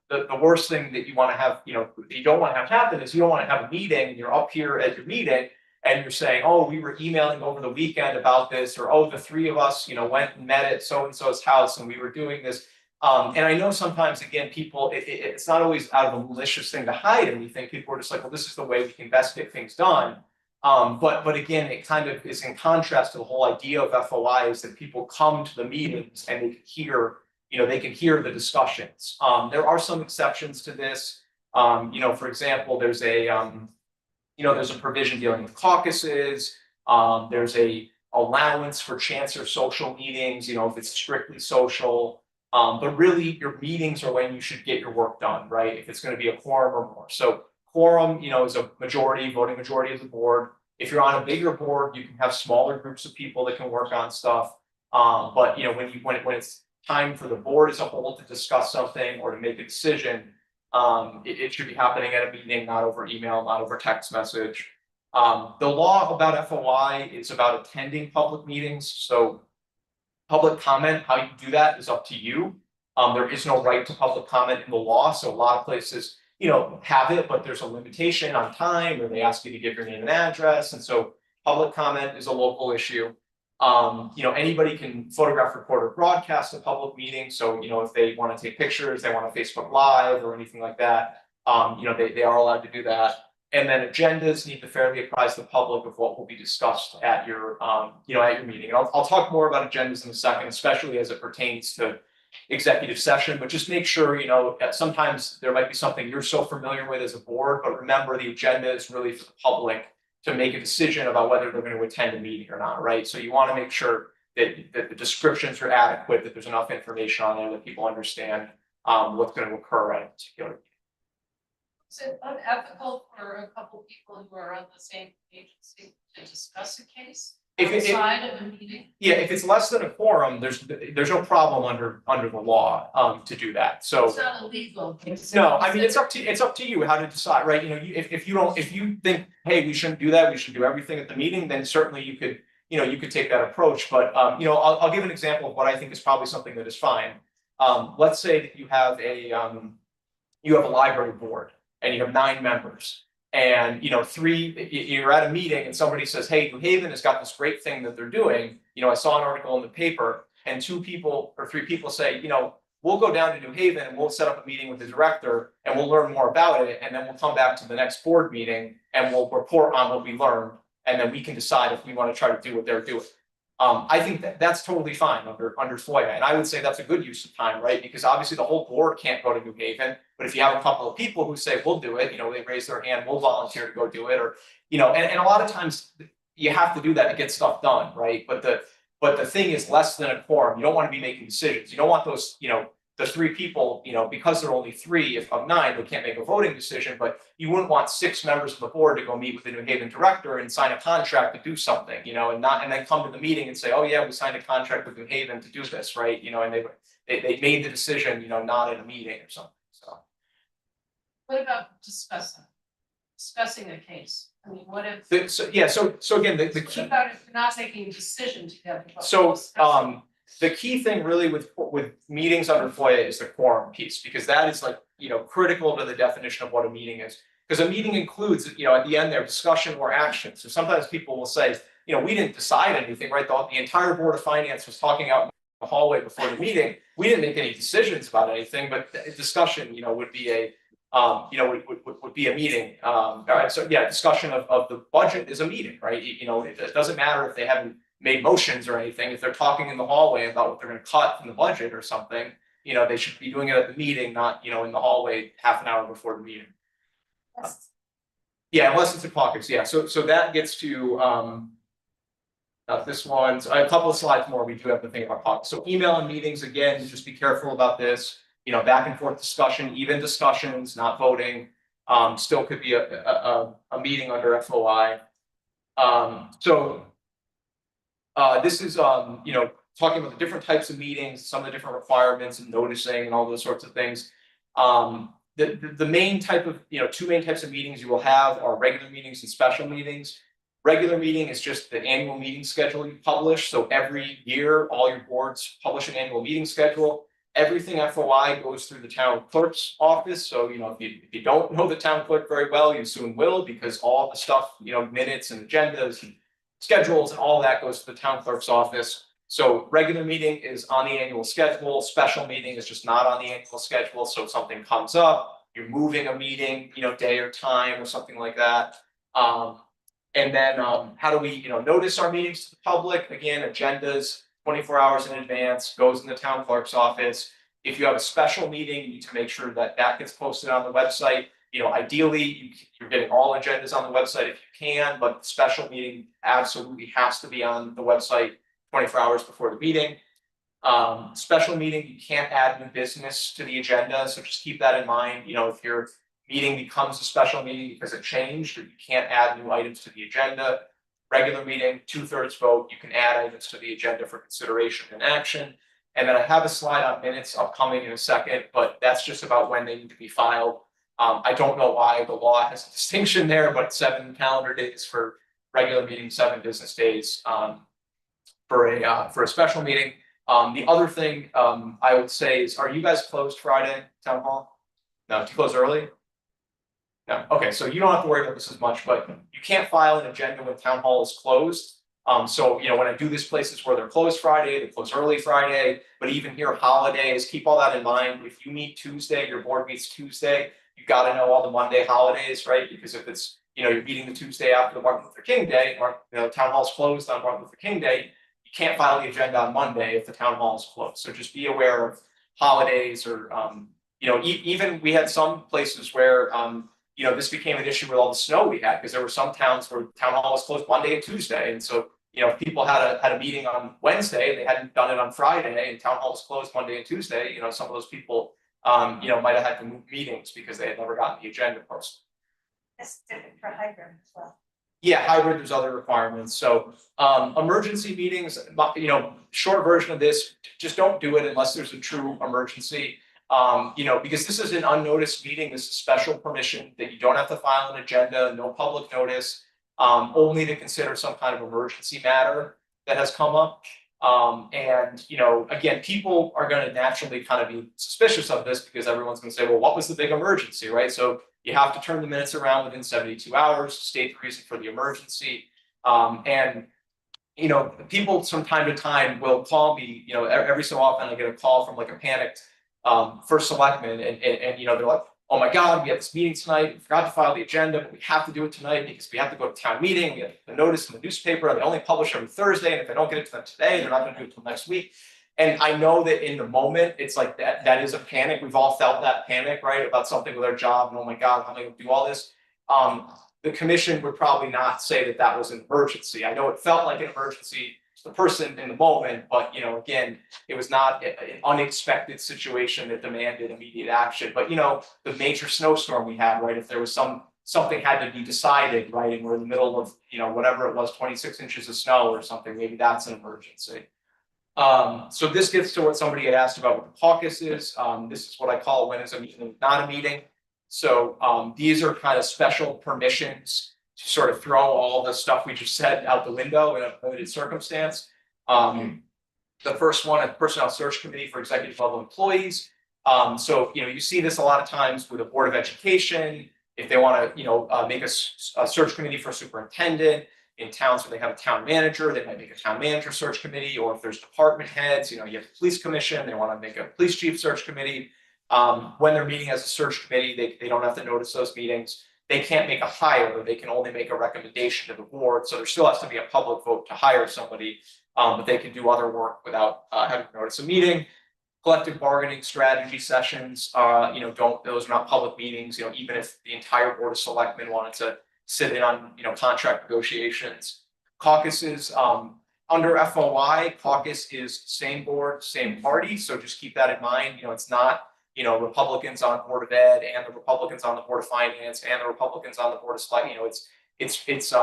S1: The worst thing that you want to have, you don't want to have happen is you don't want to have a meeting and you're up here at your meeting and you're saying, oh, we were emailing over the weekend about this, or oh, the three of us, went and met at so-and-so's house and we were doing this. And I know sometimes, again, people, it's not always out of a malicious thing to hide anything. People are just like, well, this is the way we can best get things done. But again, it kind of is in contrast to the whole idea of FOI is that people come to the meetings and they can hear the discussions. There are some exceptions to this. For example, there's a provision dealing with caucuses. There's a allowance for chance or social meetings, if it's strictly social. But really your meetings are when you should get your work done, right? If it's going to be a quorum or more. So quorum, is a voting majority of the board. If you're on a bigger board, you can have smaller groups of people that can work on stuff. But when it's time for the board as a whole to discuss something or to make a decision, it should be happening at a meeting, not over email, not over text message. The law about FOI is about attending public meetings, so public comment, how you do that is up to you. There is no right to public comment in the law, so a lot of places, have it, but there's a limitation on time, or they ask you to give your name and address, and so public comment is a local issue. Anybody can photograph, record, or broadcast a public meeting, so, if they want to take pictures, they want to Facebook Live or anything like that, they are allowed to do that. And then agendas need to fairly apprise the public of what will be discussed at your, at your meeting. And I'll talk more about agendas in a second, especially as it pertains to executive session, but just make sure, that sometimes there might be something you're so familiar with as a board, but remember the agenda is really for the public to make a decision about whether they're going to attend a meeting or not, right? So you want to make sure that the descriptions are adequate, that there's enough information on there that people understand what's going to occur at a particular meeting.
S4: Is it unethical for a couple people who are on the same agency to discuss a case outside of a meeting?
S1: Yeah, if it's less than a quorum, there's no problem under the law to do that. So
S4: It's not illegal.
S1: no, I mean it's up to you how to decide, right? If you think, hey, we shouldn't do that, we should do everything at the meeting, then certainly you could take that approach. But I'll give an example of what I think is probably something that is fine. Let's say that you have a library board and you have 9 members. And you're at a meeting and somebody says, hey, New Haven has got this great thing that they're doing. I saw an article in the paper, and 2 people or 3 people say, we'll go down to New Haven and we'll set up a meeting with the director and we'll learn more about it. And then we'll come back to the next board meeting and we'll report on what we learned. And then we can decide if we want to try to do what they're doing. I think that's totally fine under FOIA. And I would say that's a good use of time, right? Because obviously the whole board can't go to New Haven, but if you have a couple of people who say, we'll do it, they raise their hand, we'll volunteer to go do it, or, and a lot of times you have to do that to get stuff done, right? But the thing is less than a quorum. You don't want to be making decisions. You don't want those, the 3 people, because there are only 3 of 9, they can't make a voting decision, but you wouldn't want 6 members of the board to go meet with the New Haven director and sign a contract to do something, and then come to the meeting and say, oh yeah, we signed a contract with New Haven to do this, right? And they made the decision, not at a meeting or something, so.
S4: What about discussing a case? I mean, what if?
S1: So again, the key.
S4: What about if you're not making a decision together?
S1: So the key thing really with meetings under FOIA is the quorum piece, because that is critical to the definition of what a meeting is. Because a meeting includes, at the end there, discussion or action. So sometimes people will say, we didn't decide anything, right? The entire Board of Finance was talking out in the hallway before the meeting. We didn't make any decisions about anything, but discussion, would be a would be a meeting. All right, so yeah, discussion of the budget is a meeting, right? It doesn't matter if they haven't made motions or anything. If they're talking in the hallway about what they're going to cut from the budget or something, they should be doing it at the meeting, not in the hallway half an hour before the meeting. Yeah, unless it's a caucus. Yeah, so that gets to this one's a couple of slides more. We do have to think about caucus. So email and meetings, again, just be careful about this. Back and forth discussion, even discussions, not voting, still could be a meeting under FOI. This is talking about the different types of meetings, some of the different requirements and noticing and all those sorts of things. The main type of 2 main types of meetings you will have are regular meetings and special meetings. Regular meeting is just the annual meeting schedule you publish. So every year, all your boards publish an annual meeting schedule. Everything FOI goes through the town clerk's office. So, if you don't know the town clerk very well, you soon will, because all the stuff, minutes and agendas and schedules and all that goes to the town clerk's office. So regular meeting is on the annual schedule. Special meeting is just not on the annual schedule. So if something comes up, you're moving a meeting, day or time or something like that. And then how do we, notice our meetings to the public? Again, agendas, 24 hours in advance, goes in the town clerk's office. If you have a special meeting, you need to make sure that gets posted on the website. Ideally, you're getting all agendas on the website if you can, but the special meeting absolutely has to be on the website 24 hours before the meeting. Special meeting, you can't add new business to the agenda, so just keep that in mind. If you're meeting becomes a special meeting because it changed, or you can't add new items to the agenda. Regular meeting, 2/3 vote, you can add items to the agenda for consideration and action. And then I have a slide on minutes upcoming in a second, but that's just about when they need to be filed. I don't know why the law has a distinction there, but 7 calendar days for regular meeting, 7 business days for a special meeting. The other thing I would say is, are you guys closed Friday, town hall? No, to close early? No, okay, so you don't have to worry about this as much, but you can't file an agenda when town hall is closed. So, when I do this places where they're closed Friday, they close early Friday, but even here holidays, keep all that in mind. If you meet Tuesday, your board meets Tuesday, you gotta know all the Monday holidays, right? Because if it's, you're meeting the Tuesday after the Martin Luther King Day, or, town hall's closed on Martin Luther King Day, you can't file the agenda on Monday if the town hall is closed. So just be aware of holidays or, even we had some places where, this became an issue with all the snow we had, because there were some towns where town hall was closed Monday and Tuesday. And so, if people had a meeting on Wednesday and they hadn't done it on Friday and town hall was closed Monday and Tuesday, some of those people, might have had to move meetings because they had never gotten the agenda posted.
S4: That's different for hybrid as well.
S1: Yeah, hybrid, there's other requirements. So, emergency meetings, short version of this, just don't do it unless there's a true emergency. Because this is an unnoticed meeting, this is special permission that you don't have to file an agenda, no public notice, only to consider some kind of emergency matter that has come up. Again, people are going to naturally kind of be suspicious of this because everyone's going to say, well, what was the big emergency, right? So you have to turn the minutes around within 72 hours, state the reason for the emergency. People from time to time will call me, every so often I get a call from like a panicked first selectman and they're like, oh my God, we have this meeting tonight, we forgot to file the agenda, but we have to do it tonight because we have to go to town meeting, we have the notice in the newspaper, they only publish every Thursday, and if I don't get it to them today, they're not gonna do it until next week. And I know that in the moment, it's like that is a panic, we've all felt that panic, right, about something with our job, and oh my God, how am I gonna do all this? The commission would probably not say that that was an emergency. I know it felt like an emergency to the person in the moment, but again, it was not an unexpected situation that demanded immediate action. But the major snowstorm we had, right? If there was something had to be decided, right, and we're in the middle of whatever it was, 26 inches of snow or something, maybe that's an emergency. So this gets to what somebody had asked about what the caucus is. This is what I call when is a meeting not a meeting. So these are kind of special permissions to sort of throw all the stuff we just said out the window in a limited circumstance. The first one, a personnel search committee for executive level employees. So you see this a lot of times with a board of education, if they want to make a search committee for a superintendent. In towns where they have a town manager, they might make a town manager search committee, or if there's department heads, you have the police commission, they want to make a police chief search committee. When they're meeting as a search committee, they don't have to notice those meetings. They can't make a hire, they can only make a recommendation to the board. So there still has to be a public vote to hire somebody, but they can do other work without having to notice a meeting. Collective bargaining strategy sessions, those are not public meetings, even if the entire board of selectmen wanted to sit in on, contract negotiations. Caucuses, under FOI, caucus is same board, same party. So just keep that in mind. It's not, Republicans on the Board of Ed and the Republicans on the Board of Finance and the Republicans on the Board of Select, it's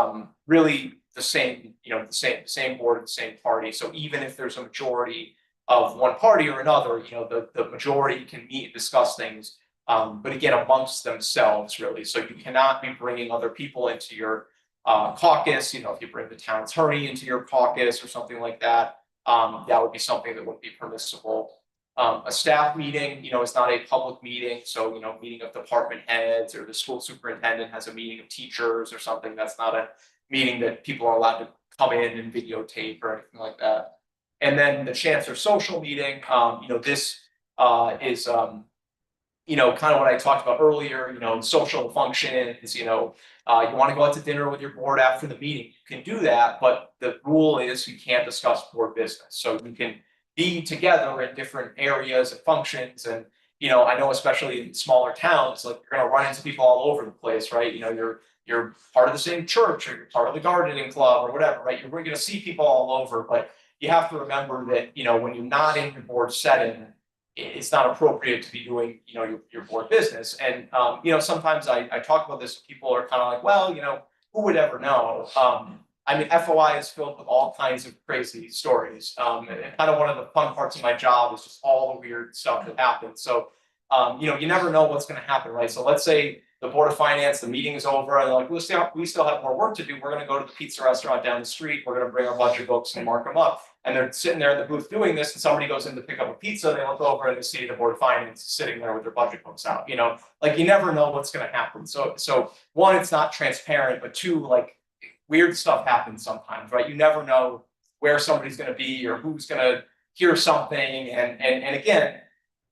S1: really the same, the same board and the same party. So even if there's a majority of one party or another, the majority can meet and discuss things. But again, amongst themselves, really. So you cannot be bringing other people into your caucus. If you bring the town attorney into your caucus or something like that, that would be something that wouldn't be permissible. A staff meeting, is not a public meeting. So, meeting of department heads or the school superintendent has a meeting of teachers or something. That's not a meeting that people are allowed to come in and videotape or anything like that. And then the chancellor social meeting, this is kind of what I talked about earlier, social function is, you want to go out to dinner with your board after the meeting, you can do that, but the rule is you can't discuss board business. So you can be together in different areas and functions. And, I know especially in smaller towns, like you're going to run into people all over the place, right? You're part of the same church or you're part of the gardening club or whatever, right? You're going to see people all over, but you have to remember that, when you're not in your board setting, it's not appropriate to be doing, you know, your board business. And, you know, sometimes I talk about this, people are kind of like, well, you know, who would ever know? I mean, FOI is filled with all kinds of crazy stories. And kind of one of the fun parts of my job is just all the weird stuff that happens. So, you know, you never know what's going to happen, right? So let's say the Board of Finance, the meeting is over, and they're like, we still have more work to do. We're going to go to the pizza restaurant down the street. We're going to bring our budget books and mark them up. And they're sitting there in the booth doing this, and somebody goes in to pick up a pizza. They look over and they see the Board of Finance sitting there with their budget books out. You know, like you never know what's going to happen. So one, it's not transparent, but two, like weird stuff happens sometimes, right? You never know where somebody's going to be or who's going to hear something. And again,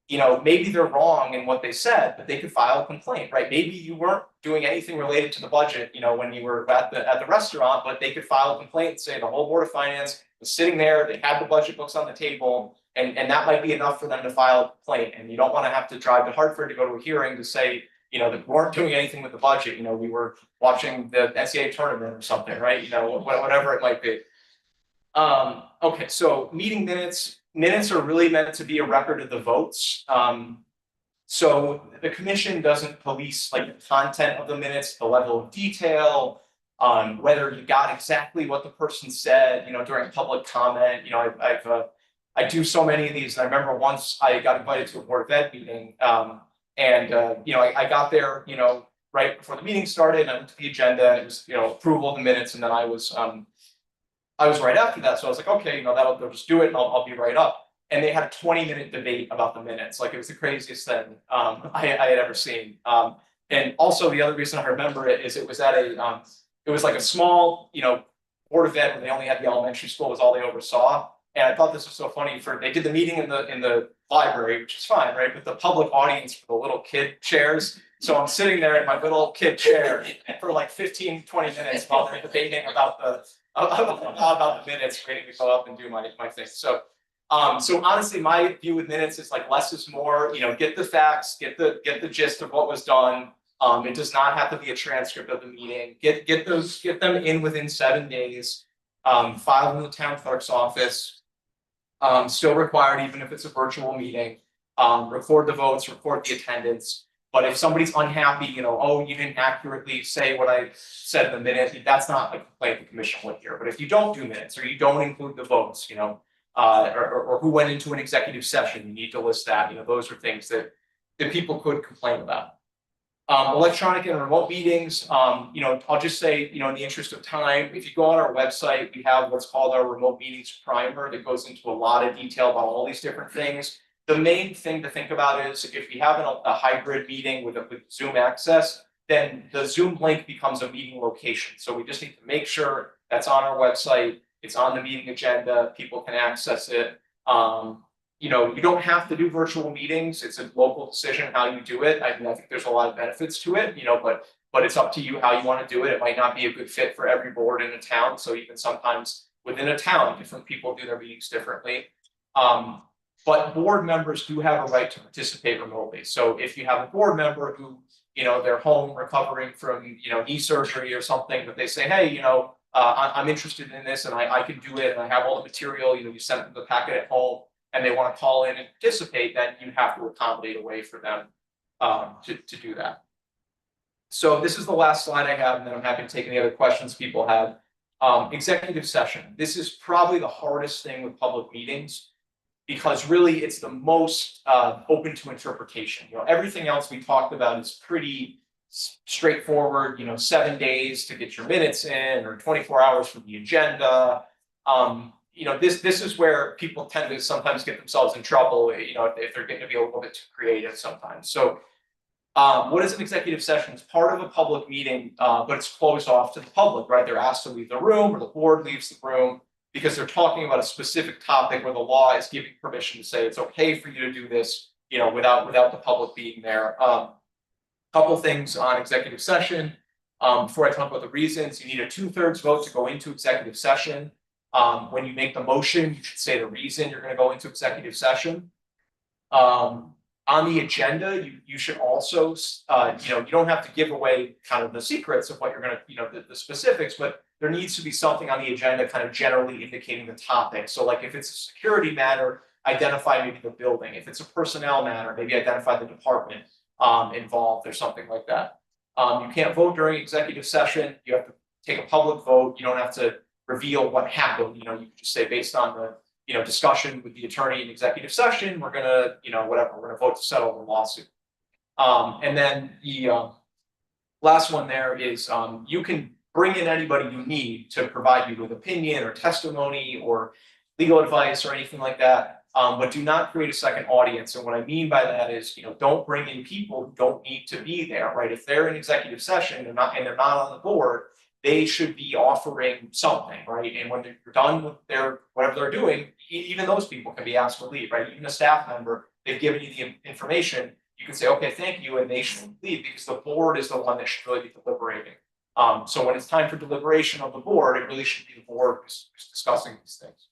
S1: you know, maybe they're wrong in what they said, but they could file a complaint, right? Maybe you weren't doing anything related to the budget, you know, when you were at the restaurant, but they could file a complaint and say the whole Board of Finance was sitting there, they had the budget books on the table, and that might be enough for them to file a complaint. And you don't want to have to drive to Hartford to go to a hearing to say, you know, that we weren't doing anything with the budget. You know, we were watching the NCAA tournament or something, right? You know, whatever it might be. Okay, so meeting minutes. Minutes are really meant to be a record of the votes. So the commission doesn't police like the content of the minutes, the level of detail, whether you got exactly what the person said, you know, during public comment. You know, I do so many of these, and I remember once I got invited to a Board of Ed meeting, you know, I got there, you know, right before the meeting started, and I looked at the agenda, and it was, you know, approval of the minutes, and then I was right after that, so I was like, okay, you know, they'll just do it, and I'll be right up. And they had a 20-minute debate about the minutes, like it was the craziest thing I had ever seen. And also the other reason I remember it is it was at a it was like a small, you know, Board of Ed where they only had the elementary school was all they oversaw. And I thought this was so funny. They did the meeting in the library, which is fine, right? But the public audience for the little kid chairs. So I'm sitting there in my little kid chair for like 15, 20 minutes while they're debating about the minutes, waiting to go up and do my thing. So honestly, my view with minutes is like less is more. You know, get the facts, get the gist of what was done. It does not have to be a transcript of the meeting. Get them in within 7 days. File in the town clerk's office. Still required even if it's a virtual meeting. Record the votes, record the attendance. But if somebody's unhappy, you know, oh, you didn't accurately say what I said in the minute, that's not a complaint the commission would hear. But if you don't do minutes or you don't include the votes, you know, or who went into an executive session, you need to list that. You know, those are things that people could complain about. Electronic and remote meetings, you know, I'll just say, you know, in the interest of time, if you go on our website, we have what's called our remote meetings primer that goes into a lot of detail about all these different things. The main thing to think about is if you have a hybrid meeting with Zoom access, then the Zoom link becomes a meeting location. So we just need to make sure that's on our website, it's on the meeting agenda, people can access it. You know, you don't have to do virtual meetings. It's a local decision how you do it. I mean, I think there's a lot of benefits to it, you know, but it's up to you how you want to do it. It might not be a good fit for every board in a town. So even sometimes within a town, different people do their meetings differently. But board members do have a right to participate remotely. So if you have a board member who, you know, they're home recovering from, you know, knee surgery or something, but they say, hey, you know, I'm interested in this and I can do it and I have all the material, you know, you send them the packet at home and they want to call in and participate, then you have to accommodate a way for them to do that. So this is the last slide I have, and then I'm happy to take any other questions people have. Executive session. This is probably the hardest thing with public meetings, because really it's the most open to interpretation. You know, everything else we talked about is pretty straightforward. You know, 7 days to get your minutes in, or 24 hours for the agenda. You know, this is where people tend to sometimes get themselves in trouble. You know, if they're getting to be a little bit too creative sometimes. So, what is an executive session? It's part of a public meeting, but it's closed off to the public, right? They're asked to leave the room, or the board leaves the room, because they're talking about a specific topic where the law is giving permission to say it's okay for you to do this, you know, without the public being there. Couple things on executive session. Before I talk about the reasons, you need a 2/3 vote to go into executive session. When you make the motion, you should say the reason you're going to go into executive session. On the agenda, you should also, you know, you don't have to give away kind of the secrets of what you're going to, you know, the specifics, but there needs to be something on the agenda kind of generally indicating the topic. So like if it's a security matter, identify maybe the building. If it's a personnel matter, maybe identify the department involved or something like that. You can't vote during executive session. You have to take a public vote. You don't have to reveal what happened. You can just say based on the discussion with the attorney in executive session, we're gonna, whatever, we're gonna vote to settle the lawsuit. And then the last one there is you can bring in anybody you need to provide you with opinion or testimony or legal advice or anything like that. But do not create a second audience. And what I mean by that is, don't bring in people who don't need to be there, right? If they're in executive session and they're not on the board, they should be offering something, right? And when they're done with whatever they're doing, even those people can be asked to leave, right? Even a staff member, they've given you the information, you can say, okay, thank you, and they should leave because the board is the one that should really be deliberating. So when it's time for deliberation of the board, it really should be the board who's discussing these things.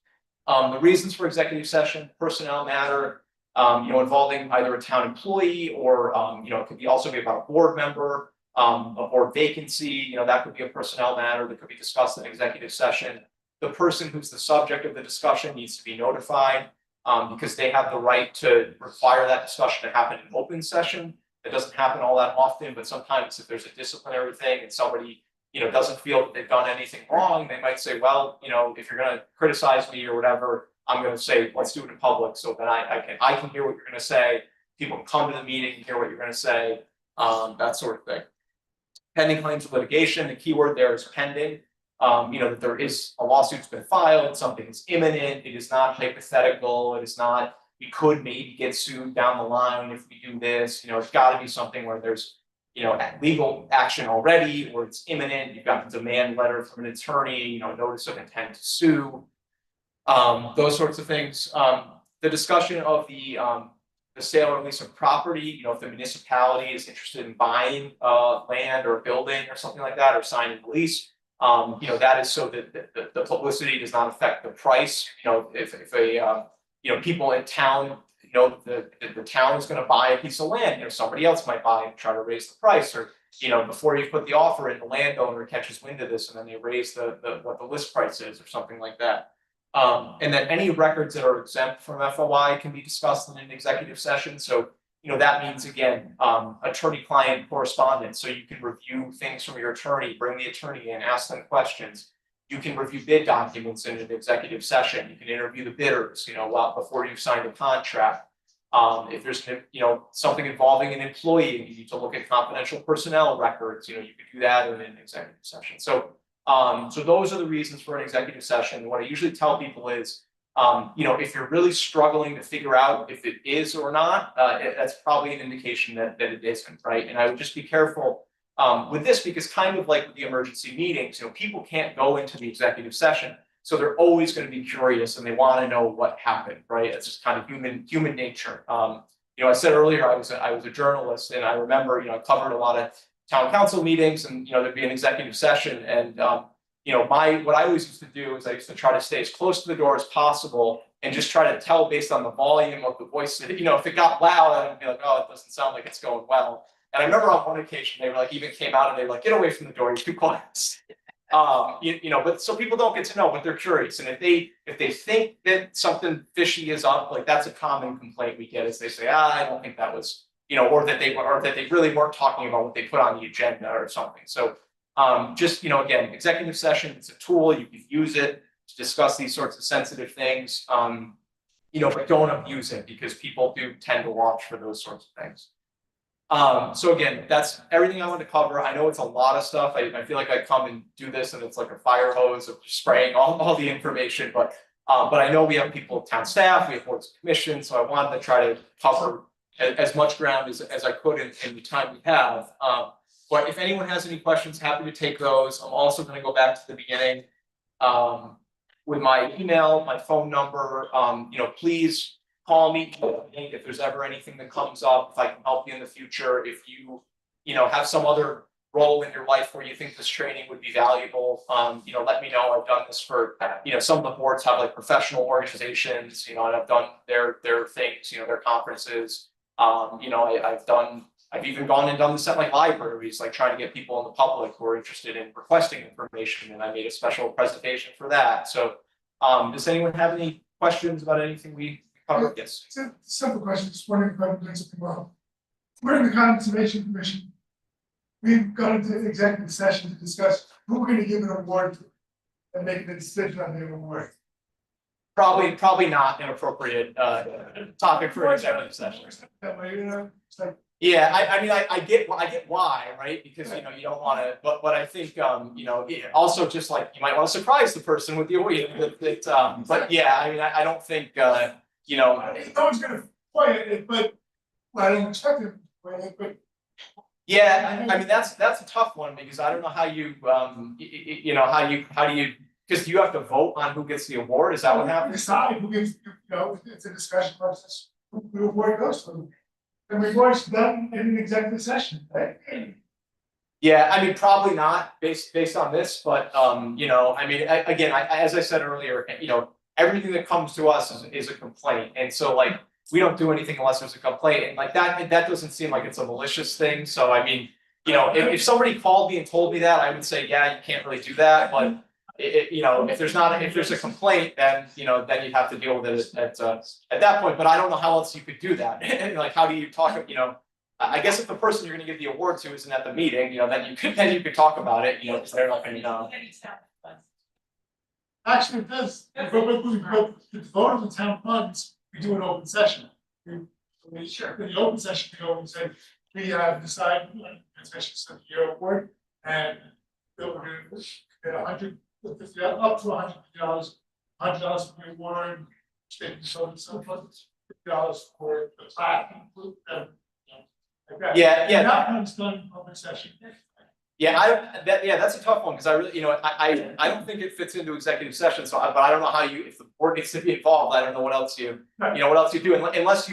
S1: The reasons for executive session, personnel matter, involving either a town employee or, it could also be about a board member, a board vacancy, that could be a personnel matter that could be discussed in executive session. The person who's the subject of the discussion needs to be notified because they have the right to require that discussion to happen in open session. It doesn't happen all that often, but sometimes if there's a disciplinary thing and somebody doesn't feel that they've done anything wrong, they might say, well, if you're going to criticize me or whatever, I'm going to say, let's do it in public so that I can hear what you're going to say. People can come to the meeting and hear what you're going to say, that sort of thing. Pending claims of litigation, the key word there is pending. That there is a lawsuit's been filed, something is imminent, it is not hypothetical, it is not, we could maybe get sued down the line if we do this, it's got to be something where there's legal action already, or it's imminent, you've got a demand letter from an attorney, notice of intent to sue, those sorts of things. The discussion of the sale or lease of property, if the municipality is interested in buying land or a building or something like that, or signing a lease, that is so that the publicity does not affect the price. If a people in town, the town is going to buy a piece of land, somebody else might buy and try to raise the price, or before you put the offer in, the landowner catches wind of this and then they raise what the list price is or something like that. And then any records that are exempt from FOI can be discussed in an executive session. So, that means, again, attorney-client correspondence. So you can review things from your attorney, bring the attorney in, ask them questions. You can review bid documents in an executive session. You can interview the bidders, before you've signed a contract. If there's, something involving an employee, you need to look at confidential personnel records, you could do that in an executive session. So those are the reasons for an executive session. What I usually tell people is, if you're really struggling to figure out if it is or not, that's probably an indication that it isn't, right? And I would just be careful with this because kind of like with the emergency meetings, people can't go into the executive session. So they're always going to be curious and they want to know what happened, right? It's just kind of human nature. I said earlier I was a journalist, and I remember, I covered a lot of town council meetings, and there'd be an executive session, and what I always used to do is I used to try to stay as close to the door as possible and just try to tell based on the volume of the voice. If it got loud, I'd be like, oh, it doesn't sound like it's going well. And I remember on one occasion they were like, even came out and they were like, get away from the door, you're too quiet. But so people don't get to know, but they're curious. And if they think that something fishy is up, like that's a common complaint we get, is they say, I don't think that was, or that they really weren't talking about what they put on the agenda or something. So just, again, executive session, it's a tool, you can use it to discuss these sorts of sensitive things, but don't abuse it because people do tend to watch for those sorts of things. So again, that's everything I want to cover. I know it's a lot of stuff. I feel like I come and do this and it's like a fire hose of spraying all the information, but I know we have people, town staff, we have boards and commissions, so I wanted to try to cover as much ground as I could in the time we have. But if anyone has any questions, happy to take those. I'm also going to go back to the beginning with my email, my phone number. Please call me if there's ever anything that comes up, if I can help you in the future, if you have some other role in your life where you think this training would be valuable, let me know. I've done this for, some of the boards have like professional organizations, and I've done their things, their conferences. I've even gone and done this at like libraries, like trying to get people in the public who are interested in requesting information, and I made a special presentation for that. So does anyone have any questions about anything we cover, yes.
S5: It's a simple question, just wondering if I can do something wrong. We're in the Conservation Commission. We've gone into executive session to discuss who we're gonna give an award to and make the decision on the award.
S1: Probably not an appropriate topic for an executive session.
S5: That way, you know, it's like,
S1: Yeah, I mean, I get why, right? Because, you know, you don't wanna, but I think, you know, also just like, you might wanna surprise the person with the award, but yeah, I mean, I don't think, you know.
S5: no one's gonna play it, but well, I don't expect it, to play it, but
S1: Yeah, I mean, that's a tough one, because I don't know how you, you know, how do you, because you have to vote on who gets the award, is that what happens?
S5: decide who gives, you know, it's a discussion process, who the award goes to. And we've always done in an executive session, right?
S1: Yeah, I mean, probably not based on this, but you know, I mean, again, as I said earlier, you know, everything that comes to us is a complaint, and so like, we don't do anything unless there's a complaint, and like that doesn't seem like it's a malicious thing, so I mean, you know, if somebody called me and told me that, I would say, yeah, you can't really do that, but you know, if there's a complaint, then, you know, then you'd have to deal with it at that point, but I don't know how else you could do that. Like, how do you talk, you know, I guess if the person you're gonna give the award to isn't at the meeting, you know, then you could talk about it, you know, because they're not gonna know.
S5: Actually, it does, but the vote of the town funds, we do an open session. We sure, in the open session, we go and say, we decide, especially some year award, and we're gonna get $150, up to $150 for the award, state so $50 for the plaque, like that.
S1: Yeah,
S5: And
S1: yeah.
S5: that one's done in public session.
S1: Yeah, that's a tough one, because I really, you know, I don't think it fits into executive session, so but I don't know how you, if the board needs to be involved, I don't know what else you know, what else you do, unless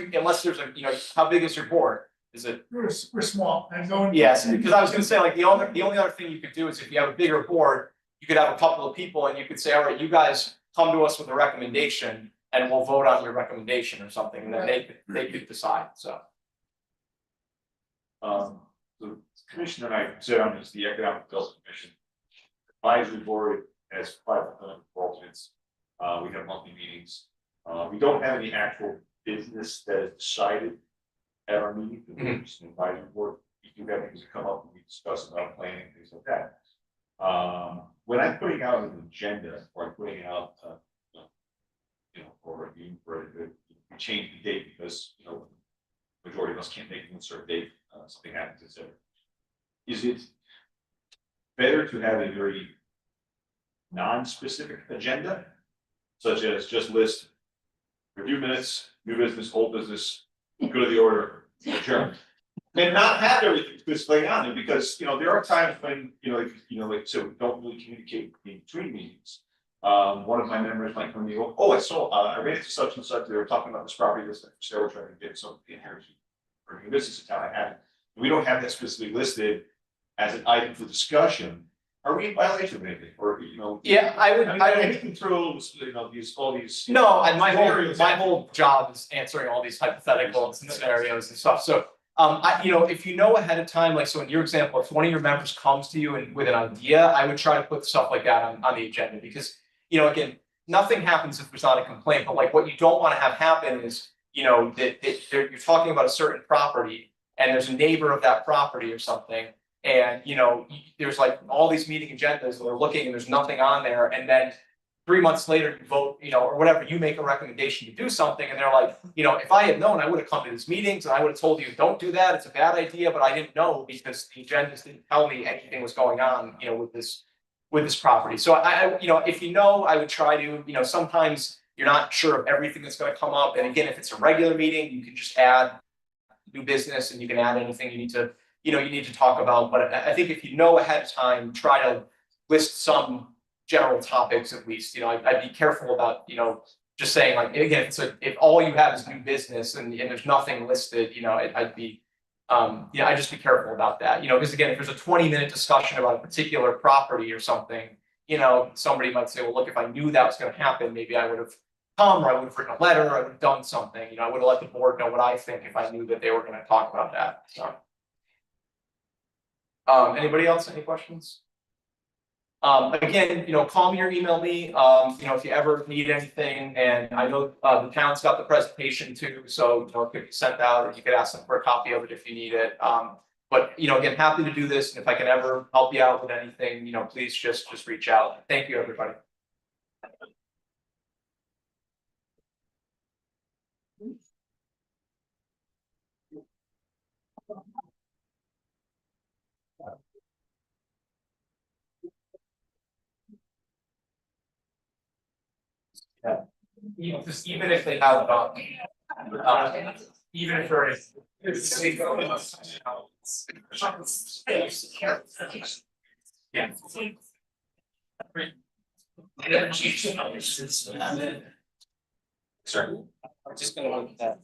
S1: there's a, you know, how big is your board? Is it?
S5: We're small and going.
S1: Yes, because I was gonna say, like, the only other thing you could do is if you have a bigger board, you could have a couple of people and you could say, all right, you guys come to us with a recommendation and we'll vote on your recommendation or something, and then they could decide, so.
S3: The commission that I sit on is the Economic Development Commission. Advisory board has 5 alternates. We have monthly meetings. We don't have any actual business that is decided at our meeting. We're just an advisory board. We do have things that come up and we discuss about planning, things like that. When I'm putting out an agenda or I'm putting out, you know, or we change the date because, you know, majority of us can't make it on a certain date, something happens, etc. Is it better to have a very non-specific agenda, such as just list review minutes, new business, old business, go to the order, adjourn, and not have everything specifically on there? Because, you know, there are times when, like, so we don't really communicate in between meetings. One of my members might come to you, oh, I ran into such and such, they were talking about this property, this, so we're trying to get some inheritance for new business in town. I have it. We don't have that specifically listed as an item for discussion. Are we in violation of anything, or, you know?
S1: Yeah, I would.
S3: Anything through, you know, all these.
S1: No, and my whole job is answering all these hypotheticals and scenarios and stuff, so. You know, if you know ahead of time, like, so in your example, if one of your members comes to you and with an idea, I would try to put stuff like that on the agenda, because, you know, again, nothing happens if there's not a complaint, but like, what you don't want to have happen is, you know, that you're talking about a certain property and there's a neighbor of that property or something, and, you know, there's like all these meeting agendas and they're looking and there's nothing on there, and then 3 months later you vote, you know, or whatever, you make a recommendation to do something, and they're like, you know, if I had known, I would have come to these meetings and I would have told you, don't do that, it's a bad idea, but I didn't know because the agendas didn't tell me anything was going on, you know, with this property. So I you know, if you know, I would try to, you know, sometimes you're not sure of everything that's going to come up, and again, if it's a regular meeting, you can just add new business and you can add anything you need to talk about. But I think if you know ahead of time, try to list some general topics at least. You know, I'd be careful about, you know, just saying, like, again, if all you have is new business and there's nothing listed, you know, I'd be I'd just be careful about that, you know, because again, if there's a 20-minute discussion about a particular property or something, you know, somebody might say, well, look, if I knew that was going to happen, maybe I would have come, or I would have written a letter, or I would have done something, you know, I would have let the board know what I think if I knew that they were going to talk about that. So anybody else, any questions? Again, call me or email me, if you ever need anything, and I know, the town's got the presentation too, so, it could be sent out, or you could ask them for a copy of it if you need it. But, again, happy to do this, and if I can ever help you out with anything, please just reach out. Thank you, everybody. Even if they have, even if there is. Yeah. Sorry, I'm just gonna look at that.